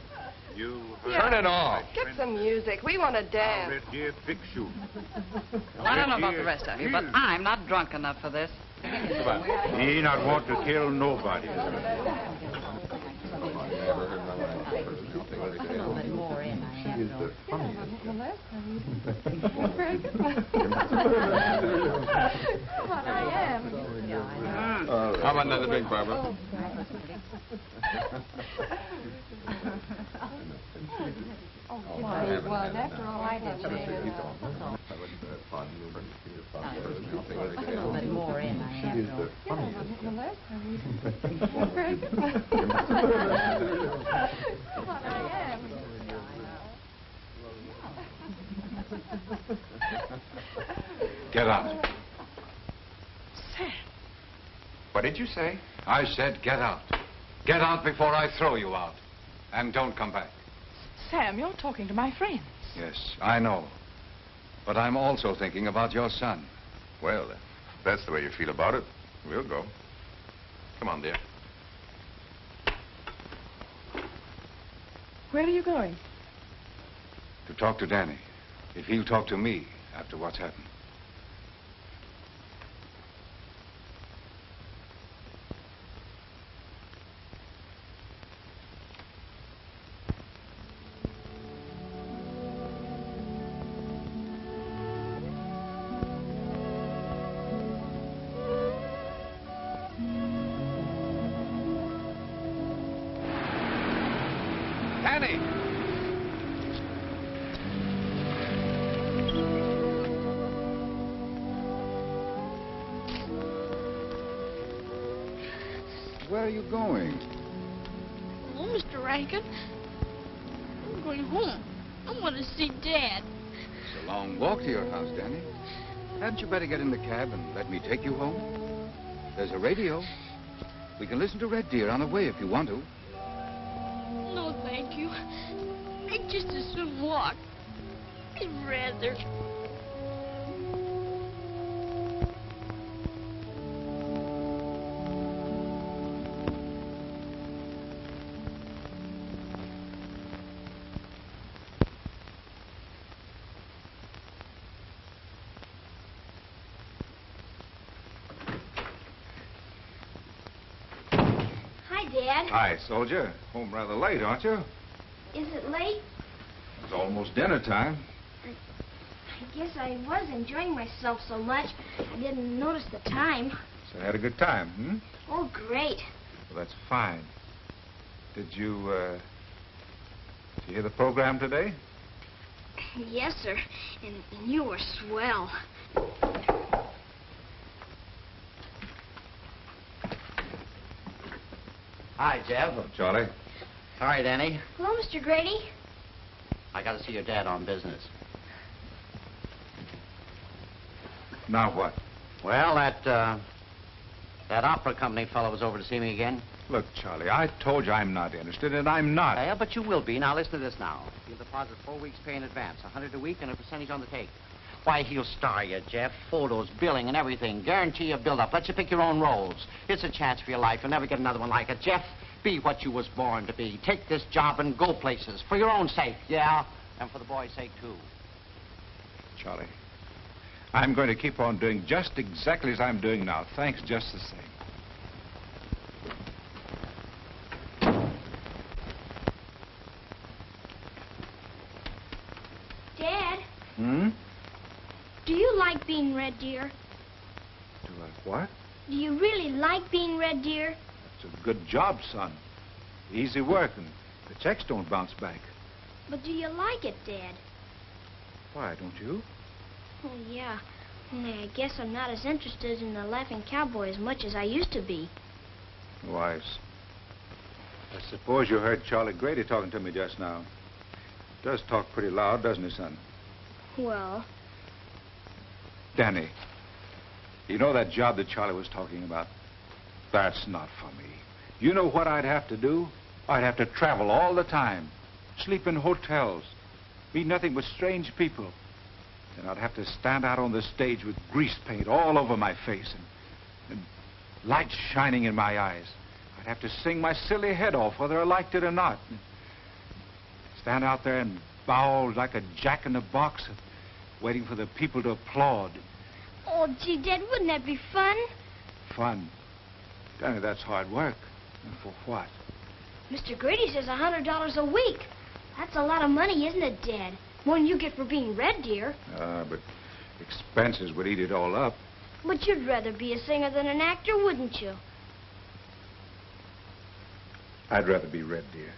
Turn it off. Get some music. We want to dance. Red Deer, fix you. Well, I don't know about the rest of you, but I'm not drunk enough for this. He not want to kill nobody. How about another drink, Barbara? Well, after all I have Get out. Sam. What did you say? I said get out. Get out before I throw you out. And don't come back. Sam, you're talking to my friends. Yes, I know. But I'm also thinking about your son. Well, if that's the way you feel about it, we'll go. Come on, dear. Where are you going? To talk to Danny. If he'll talk to me after what's happened. Danny! Where are you going? Oh, Mr. Rankin. I'm going home. I want to see Dad. It's a long walk to your house, Danny. Hadn't you better get in the cab and let me take you home? There's a radio. We can listen to Red Deer on the way if you want to. No, thank you. I'd just as soon walk. I'd rather. Hi, Dad. Hi, soldier. Home rather late, aren't you? Is it late? It's almost dinner time. I guess I was enjoying myself so much, I didn't notice the time. So you had a good time, hmm? Oh, great. Well, that's fine. Did you hear the program today? Yes, sir. And you were swell. Hi, Jeff. Hello, Charlie. Sorry, Danny. Hello, Mr. Grady. I got to see your dad on business. Now what? Well, that opera company fellow was over to see me again. Look, Charlie, I told you I'm not interested, and I'm not. Yeah, but you will be. Now, listen to this now. He'll deposit 4 weeks' pay in advance, $100 a week and a percentage on the take. Why, he'll star you, Jeff. Photos, billing, and everything. Guarantee you a build-up. Let you pick your own roles. It's a chance for your life. You'll never get another one like it. Jeff, be what you was born to be. Take this job and go places. For your own sake, yeah? And for the boy's sake, too. Charlie, I'm going to keep on doing just exactly as I'm doing now. Thanks just the same. Dad, Hmm? do you like being Red Deer? Do I what? Do you really like being Red Deer? It's a good job, son. Easy work, and the checks don't bounce back. But do you like it, Dad? Why, don't you? Oh, yeah. Only I guess I'm not as interested in the Laughing Cowboy as much as I used to be. Wise. I suppose you heard Charley Grady talking to me just now. Does talk pretty loud, doesn't he, son? Well, Danny, you know that job that Charlie was talking about? That's not for me. You know what I'd have to do? I'd have to travel all the time, sleep in hotels, meet nothing but strange people. And I'd have to stand out on the stage with grease paint all over my face and lights shining in my eyes. I'd have to sing my silly head off whether I liked it or not. Stand out there and bow like a jack in the box, waiting for the people to applaud. Oh, gee, Dad, wouldn't that be fun? Fun? Danny, that's hard work. And for what? Mr. Grady says $100 a week. That's a lot of money, isn't it, Dad? More than you get for being Red Deer. But expenses would eat it all up. But you'd rather be a singer than an actor, wouldn't you? I'd rather be Red Deer.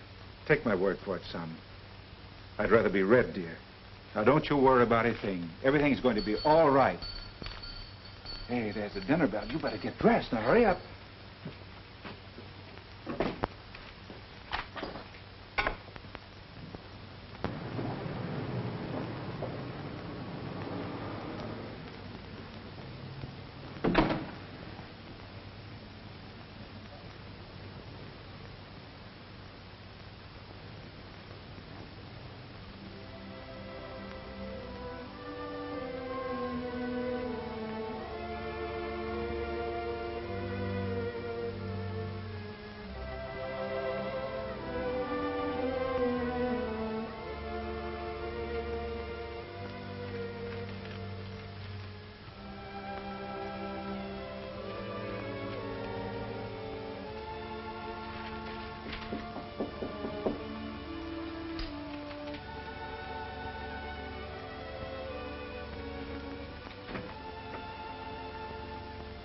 Take my word for it, son. I'd rather be Red Deer. Now, don't you worry about a thing. Everything's going to be all right. Hey, there's the dinner bell. You better get dressed. Now, hurry up.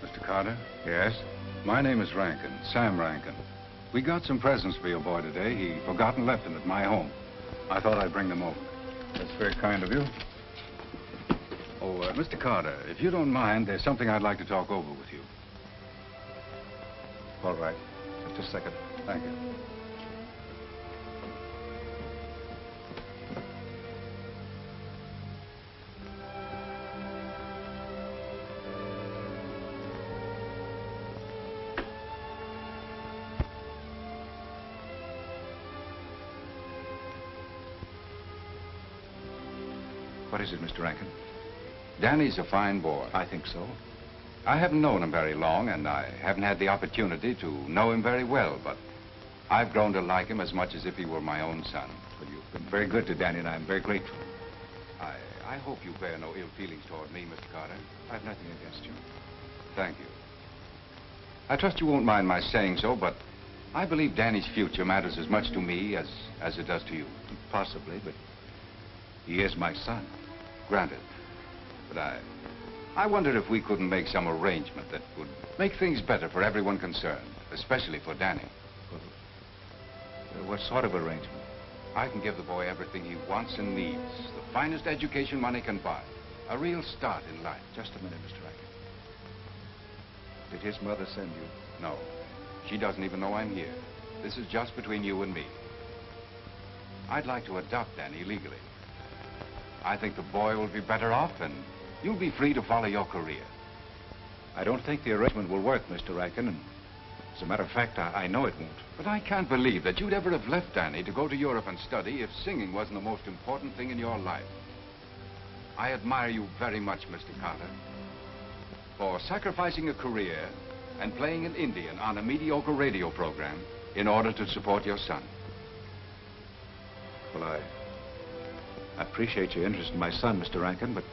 Mr. Carter? Yes? My name is Rankin, Sam Rankin. We got some presents for your boy today. He forgot and left them at my home. I thought I'd bring them over. That's very kind of you. Oh, Mr. Carter, if you don't mind, there's something I'd like to talk over with you. All right. Just a second. Thank you. What is it, Mr. Rankin? Danny's a fine boy. I think so. I haven't known him very long, and I haven't had the opportunity to know him very well, but I've grown to like him as much as if he were my own son. Well, you've been very good to Danny, and I'm very grateful. I hope you bear no ill feelings toward me, Mr. Carter. I've nothing against you. Thank you. I trust you won't mind my saying so, but I believe Danny's future matters as much to me as it does to you. Possibly, but he is my son. Granted. But I wondered if we couldn't make some arrangement that would make things better for everyone concerned, especially for Danny. Well, what sort of arrangement? I can give the boy everything he wants and needs. The finest education money can buy. A real start in life. Just a minute, Mr. Rankin. Did his mother send you? No. She doesn't even know I'm here. This is just between you and me. I'd like to adopt Danny legally. I think the boy will be better off, and you'll be free to follow your career. I don't think the arrangement will work, Mr. Rankin, and as a matter of fact, I know it won't. But I can't believe that you'd ever have left Danny to go to Europe and study if singing wasn't the most important thing in your life. I admire you very much, Mr. Carter, for sacrificing a career and playing an Indian on a mediocre radio program in order to support your son. Well, I appreciate your interest in my son, Mr. Rankin, but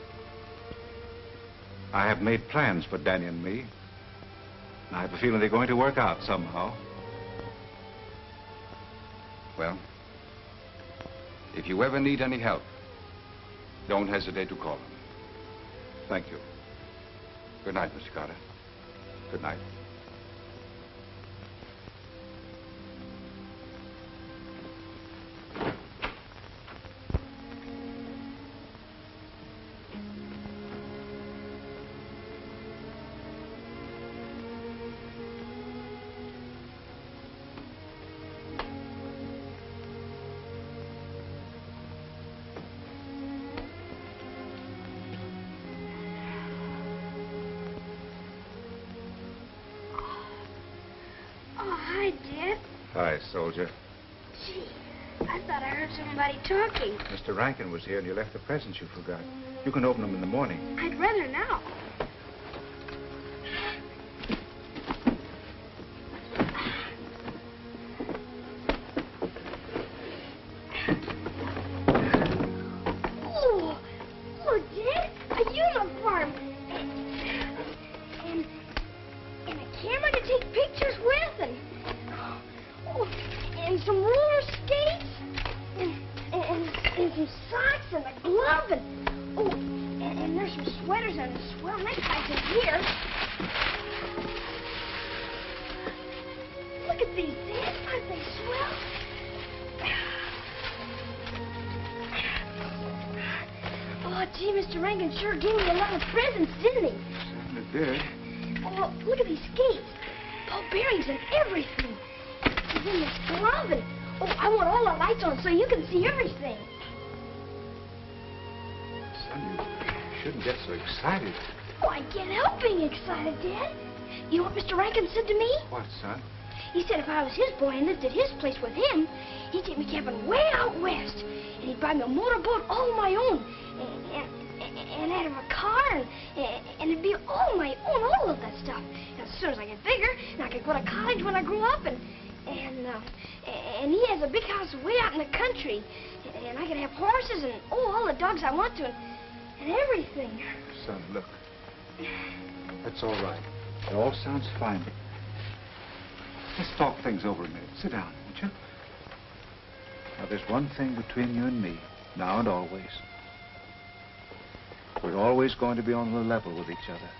I have made plans for Danny and me. And I have a feeling they're going to work out somehow. Well, if you ever need any help, don't hesitate to call him. Thank you. Good night, Mr. Carter. Good night. Hi, soldier. Gee, I thought I heard somebody talking. Mr. Rankin was here and you left the presents you forgot. You can open them in the morning. I'd rather now. Oh, look, Dad, a uniform. And a camera to take pictures with, and some roller skates, and some socks and a glove, and there's some sweaters and swell neckties in here. Look at these, Dad. Aren't they swell? Oh, gee, Mr. Rankin sure gave me a lot of presents, didn't he? Certainly did. Oh, look at these skates. Ball bearings and everything. And then this glove and... Oh, I want all the lights on so you can see everything. Son, you shouldn't get so excited. Oh, I can't help being excited, Dad. You know what Mr. Rankin said to me? What, son? He said if I was his boy and lived at his place with him, he'd take me camping way out west. And he'd buy me a motorboat all my own. And I'd have a car, and it'd be all my own, all of that stuff. And as soon as I get bigger, and I could go to college when I grew up, and he has a big house way out in the country, and I could have horses and all the dogs I want to, and everything. Son, look, that's all right. It all sounds fine, but let's talk things over a minute. Sit down, won't you? Now, there's one thing between you and me, now and always. We're always going to be on the level with each other.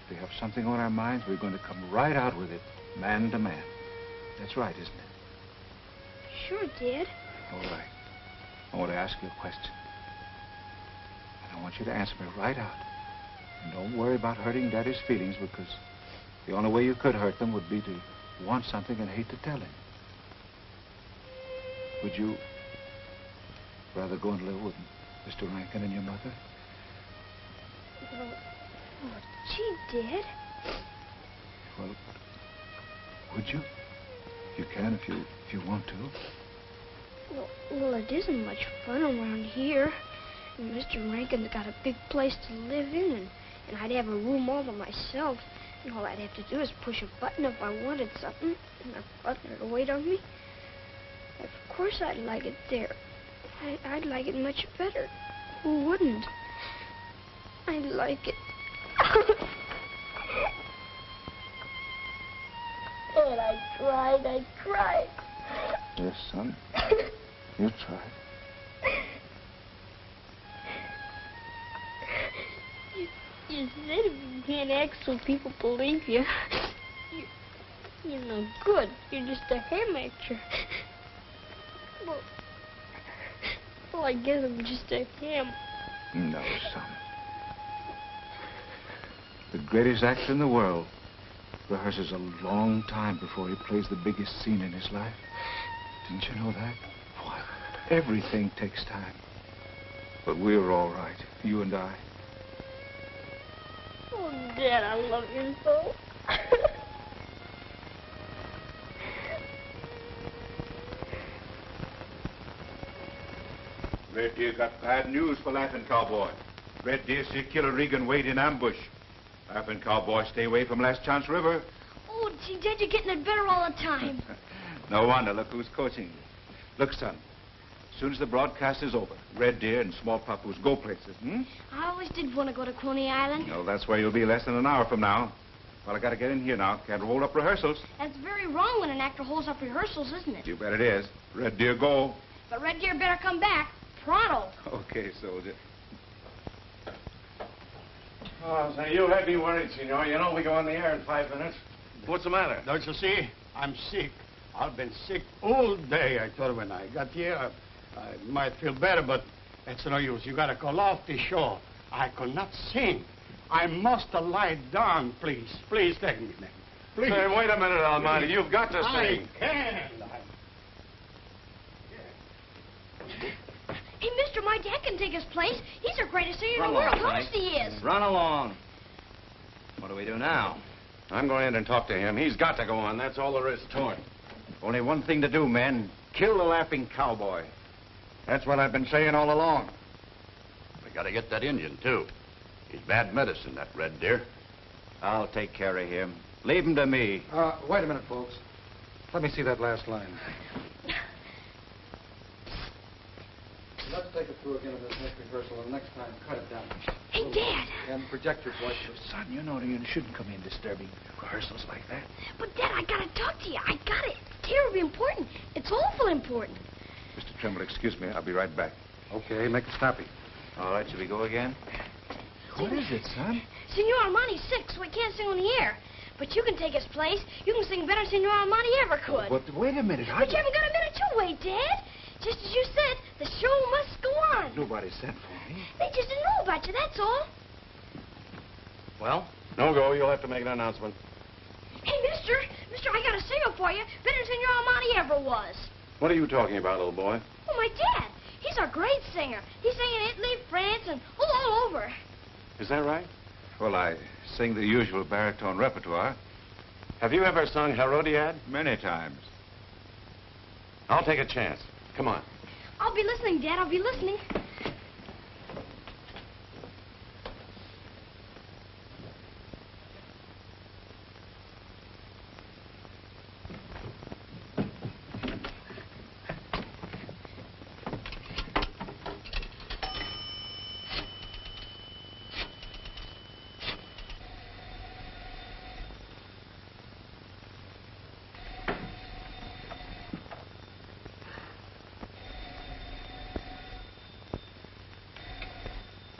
If we have something on our minds, we're going to come right out with it, man to man. That's right, isn't it? Sure, Dad. All right. I want to ask you a question. And I want you to answer me right out. And don't worry about hurting Daddy's feelings, because the only way you could hurt them would be to want something and hate to tell him. Would you rather go and live with Mr. Rankin and your mother? Oh, gee, Dad. Well, would you? You can if you want to. Well, it isn't much fun around here. And Mr. Rankin's got a big place to live in, and I'd have a room all to myself. And all I'd have to do is push a button if I wanted something, and that button would wait on me. Of course I'd like it there. I'd like it much better. Who wouldn't? I'd like it. And I tried. Yes, son. You tried. You said if you can't act so people believe you, you're no good. You're just a ham actor. Well, I guess I'm just a ham. No, son. The greatest actor in the world rehearses a long time before he plays the biggest scene in his life. Didn't you know that? Why, everything takes time. But we're all right, you and I. Oh, Dad, I love you so. Red Deer got bad news for Laughing Cowboy. Red Deer see Killer Regan wait in ambush. Laughing Cowboy stay away from Last Chance River. Oh, gee, Dad, you're getting it better all the time. No wonder. Look who's coaching you. Look, son, as soon as the broadcast is over, Red Deer and Small Papoose go places, I always did want to go to Coney Island. No, that's where you'll be less than an hour from now. Well, I got to get in here now. Can't hold up rehearsals. That's very wrong when an actor holds up rehearsals, isn't it? You bet it is. Red Deer, go. But Red Deer better come back. Pronto. Okay, soldier. Oh, so you had me worried, senor. You know we go on the air in 5 minutes. What's the matter? Don't you see? I'm sick. I've been sick all day. I thought when I got here, I might feel better, but it's no use. You gotta call off the show. I could not sing. I must lie down, please. Please take me, man. Please. Hey, wait a minute, Almighty. You've got to sing. I can. Hey, mister, my dad can take his place. He's the greatest singer in the world. Run along, Honest he is. Run along. What do we do now? I'm going in and talk to him. He's got to go on. That's all there is to it. Only one thing to do, men. Kill the laughing cowboy. That's what I've been saying all along. We gotta get that Indian, too. He's bad medicine, that red deer. I'll take care of him. Leave him to me. Wait a minute, folks. Let me see that last line. Let's take it through again in this next rehearsal, and next time, cut it down. Hey, Dad! And project your voice. Son, you know you shouldn't come in disturbing rehearsals like that. But, Dad, I gotta talk to you. I got it. It's terribly important. It's awful important. Mr. Trimble, excuse me. I'll be right back. Okay, make it snappy. All right, shall we go again? What is it, son? Senor Armani's sick, so he can't sing on the air. But you can take his place. You can sing better than Senor Armani ever could. But wait a minute. But you haven't got a minute to wait, Dad. Just as you said, the show must go on. Nobody sent for me. They just didn't know about you, that's all. Well? No go. You'll have to make an announcement. Hey, mister, I got a singer for you, better than Senor Armani ever was. What are you talking about, little boy? Oh, my dad. He's a great singer. He sang in Italy, France, and all over. Is that right? Well, I sing the usual baritone repertoire. Have you ever sung Herodiad? Many times. I'll take a chance. Come on. I'll be listening, Dad. I'll be listening.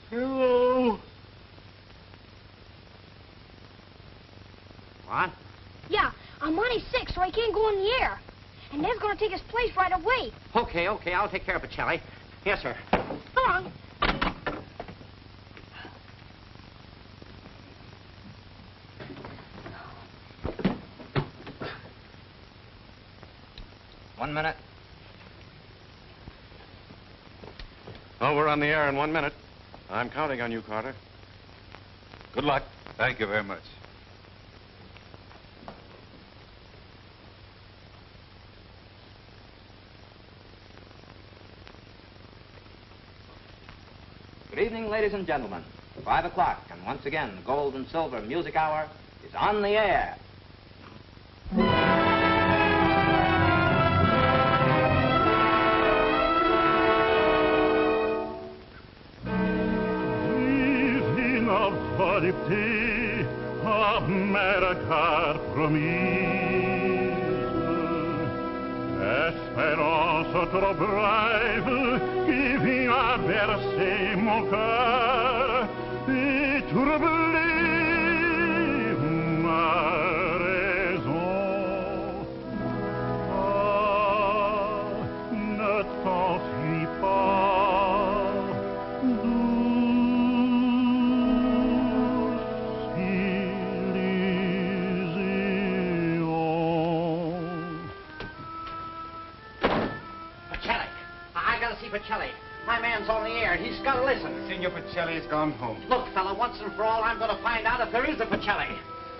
Hello. What? Yeah, Armani's sick, so he can't go in the air. And Ned's going to take his place right away. Okay, I'll take care of it, Charlie. Yes, sir. Go on. 1 minute. Oh, we're on the air in 1 minute. I'm counting on you, Carter. Good luck. Thank you very much. Good evening, ladies and gentlemen. 5 o'clock, and once again, the Gold and Silver Music Hour is on the air. Volupté, America promise. Espérance trop brève qui vient à bercer mon cœur et troubler ma raison. Ah, ne t'enfuis pas, Pacelli. My man's on the air. He's got to listen. Senor Pacelli's gone home. Look, fella, once and for all, I'm going to find out if there is a Pacelli.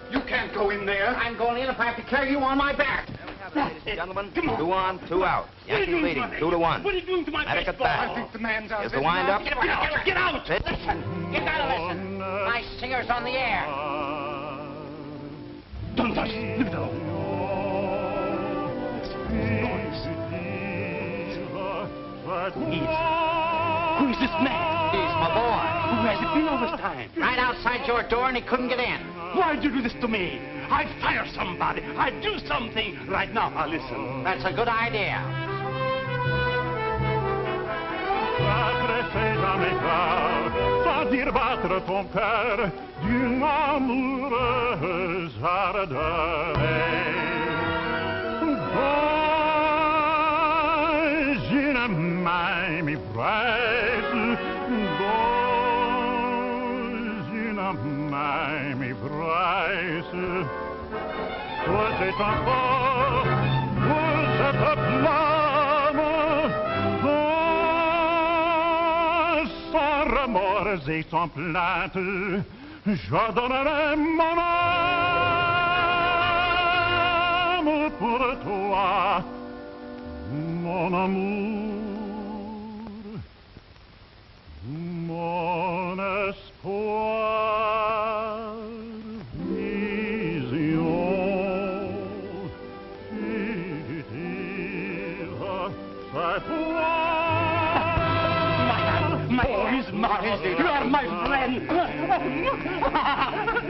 You can't go in there. I'm going in if I have to carry you on my back. Ladies and gentlemen, 2 on, 2 out. Yankees leading, 2-1. What are you doing to my Medic baseball? at bat. I think the man's out. Here's the wind-up. Get out! Listen. You got to listen. My singer's on the air. Don't touch. Leave it alone. Who is this man? He's my boy. Who has it been all this time? Right outside your door, and he couldn't get in. Why'd you do this to me? I'd fire somebody. I'd do something. Right now, now listen. That's a good idea. Sans dire battre ton cœur d'une amoureuse ardeur. Une main m'ivresse, dans une main m'ivresse. Toi, c'est encore pour cette flamme, sans remords et sans plainte, je donnerai mon âme pour toi, mon amour, mon espoir, vision fugitive, c'est toi. He's marvelous. You are my friend.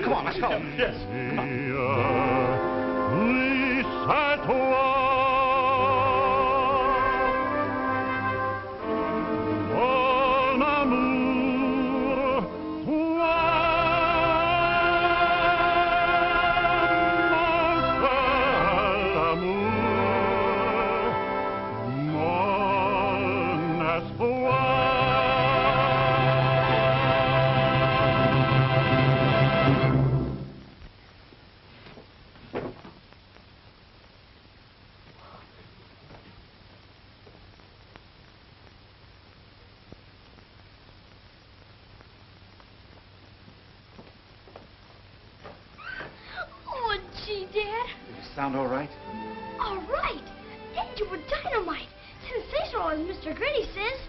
Come on, let's go. Yes. Oui, c'est toi. Mon amour, toi. Mon seul amour. Mon espoir. Oh, gee, Dad. Sound all right? All right. Dad, you were dynamite. Sensational, as Mr. Grady says.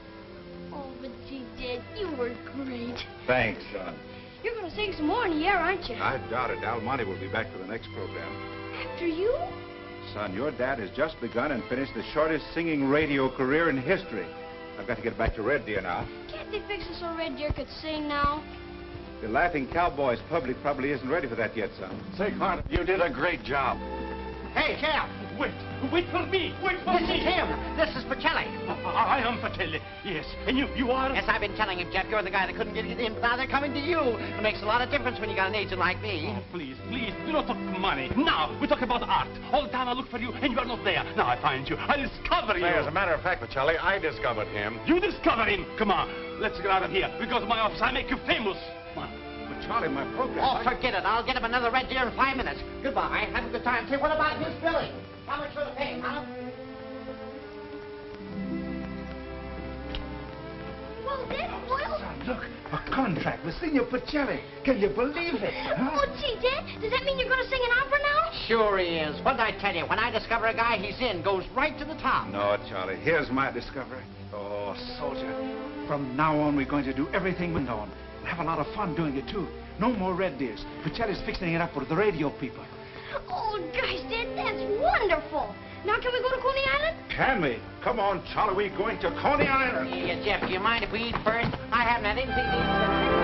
Oh, but gee, Dad, you were great. Thanks, son. You're going to sing some more in the air, aren't you? I doubt it. Al Monte will be back for the next program. After you? Son, your dad has just begun and finished the shortest singing radio career in history. I've got to get back to Red Deer now. Can't they fix it so Red Deer could sing now? The Laughing Cowboys public probably isn't ready for that yet, son. Say, Carter, you did a great job. Hey, Jeff. Wait for me. Wait for This me. is him. This is Pacelli. I am Pacelli. Yes. And you are? Yes, I've been telling him, Jeff, you're the guy that couldn't get it in, but now they're coming to you. It makes a lot of difference when you got an agent like me. Oh, please, do not talk money. Now, we talk about art. All the time I look for you, and you are not there. Now I find you. I discover you. Say, as a matter of fact, Pacelli, I discovered him. You discover him. Come on. Let's get out of here. We go to my office. I make you famous. Come on. But, Charlie, my program... Oh, forget it. I'll get him another Red Deer in 5 minutes. Goodbye. Have a good time. Say, what about his billing? How much will it pay, huh? Well, Dad, well... Look, a contract with Signor Pacelli. Can you believe it? Huh? Oh, gee, Dad, does that mean you're going to sing an opera now? Sure he is. What did I tell you? When I discover a guy, he's in. Goes right to the top. No, Charlie. Here's my discovery. Oh, soldier. From now on, we're going to do everything we know. And have a lot of fun doing it, too. No more Red Deers. Pacelli's fixing it up for the radio people. Oh, gosh, Dad, that's wonderful. Now, can we go to Coney Island? Can we? Come on, Charlie. We're going to Coney Island. Yeah, Jeff, do you mind if we eat first? I haven't had anything to eat.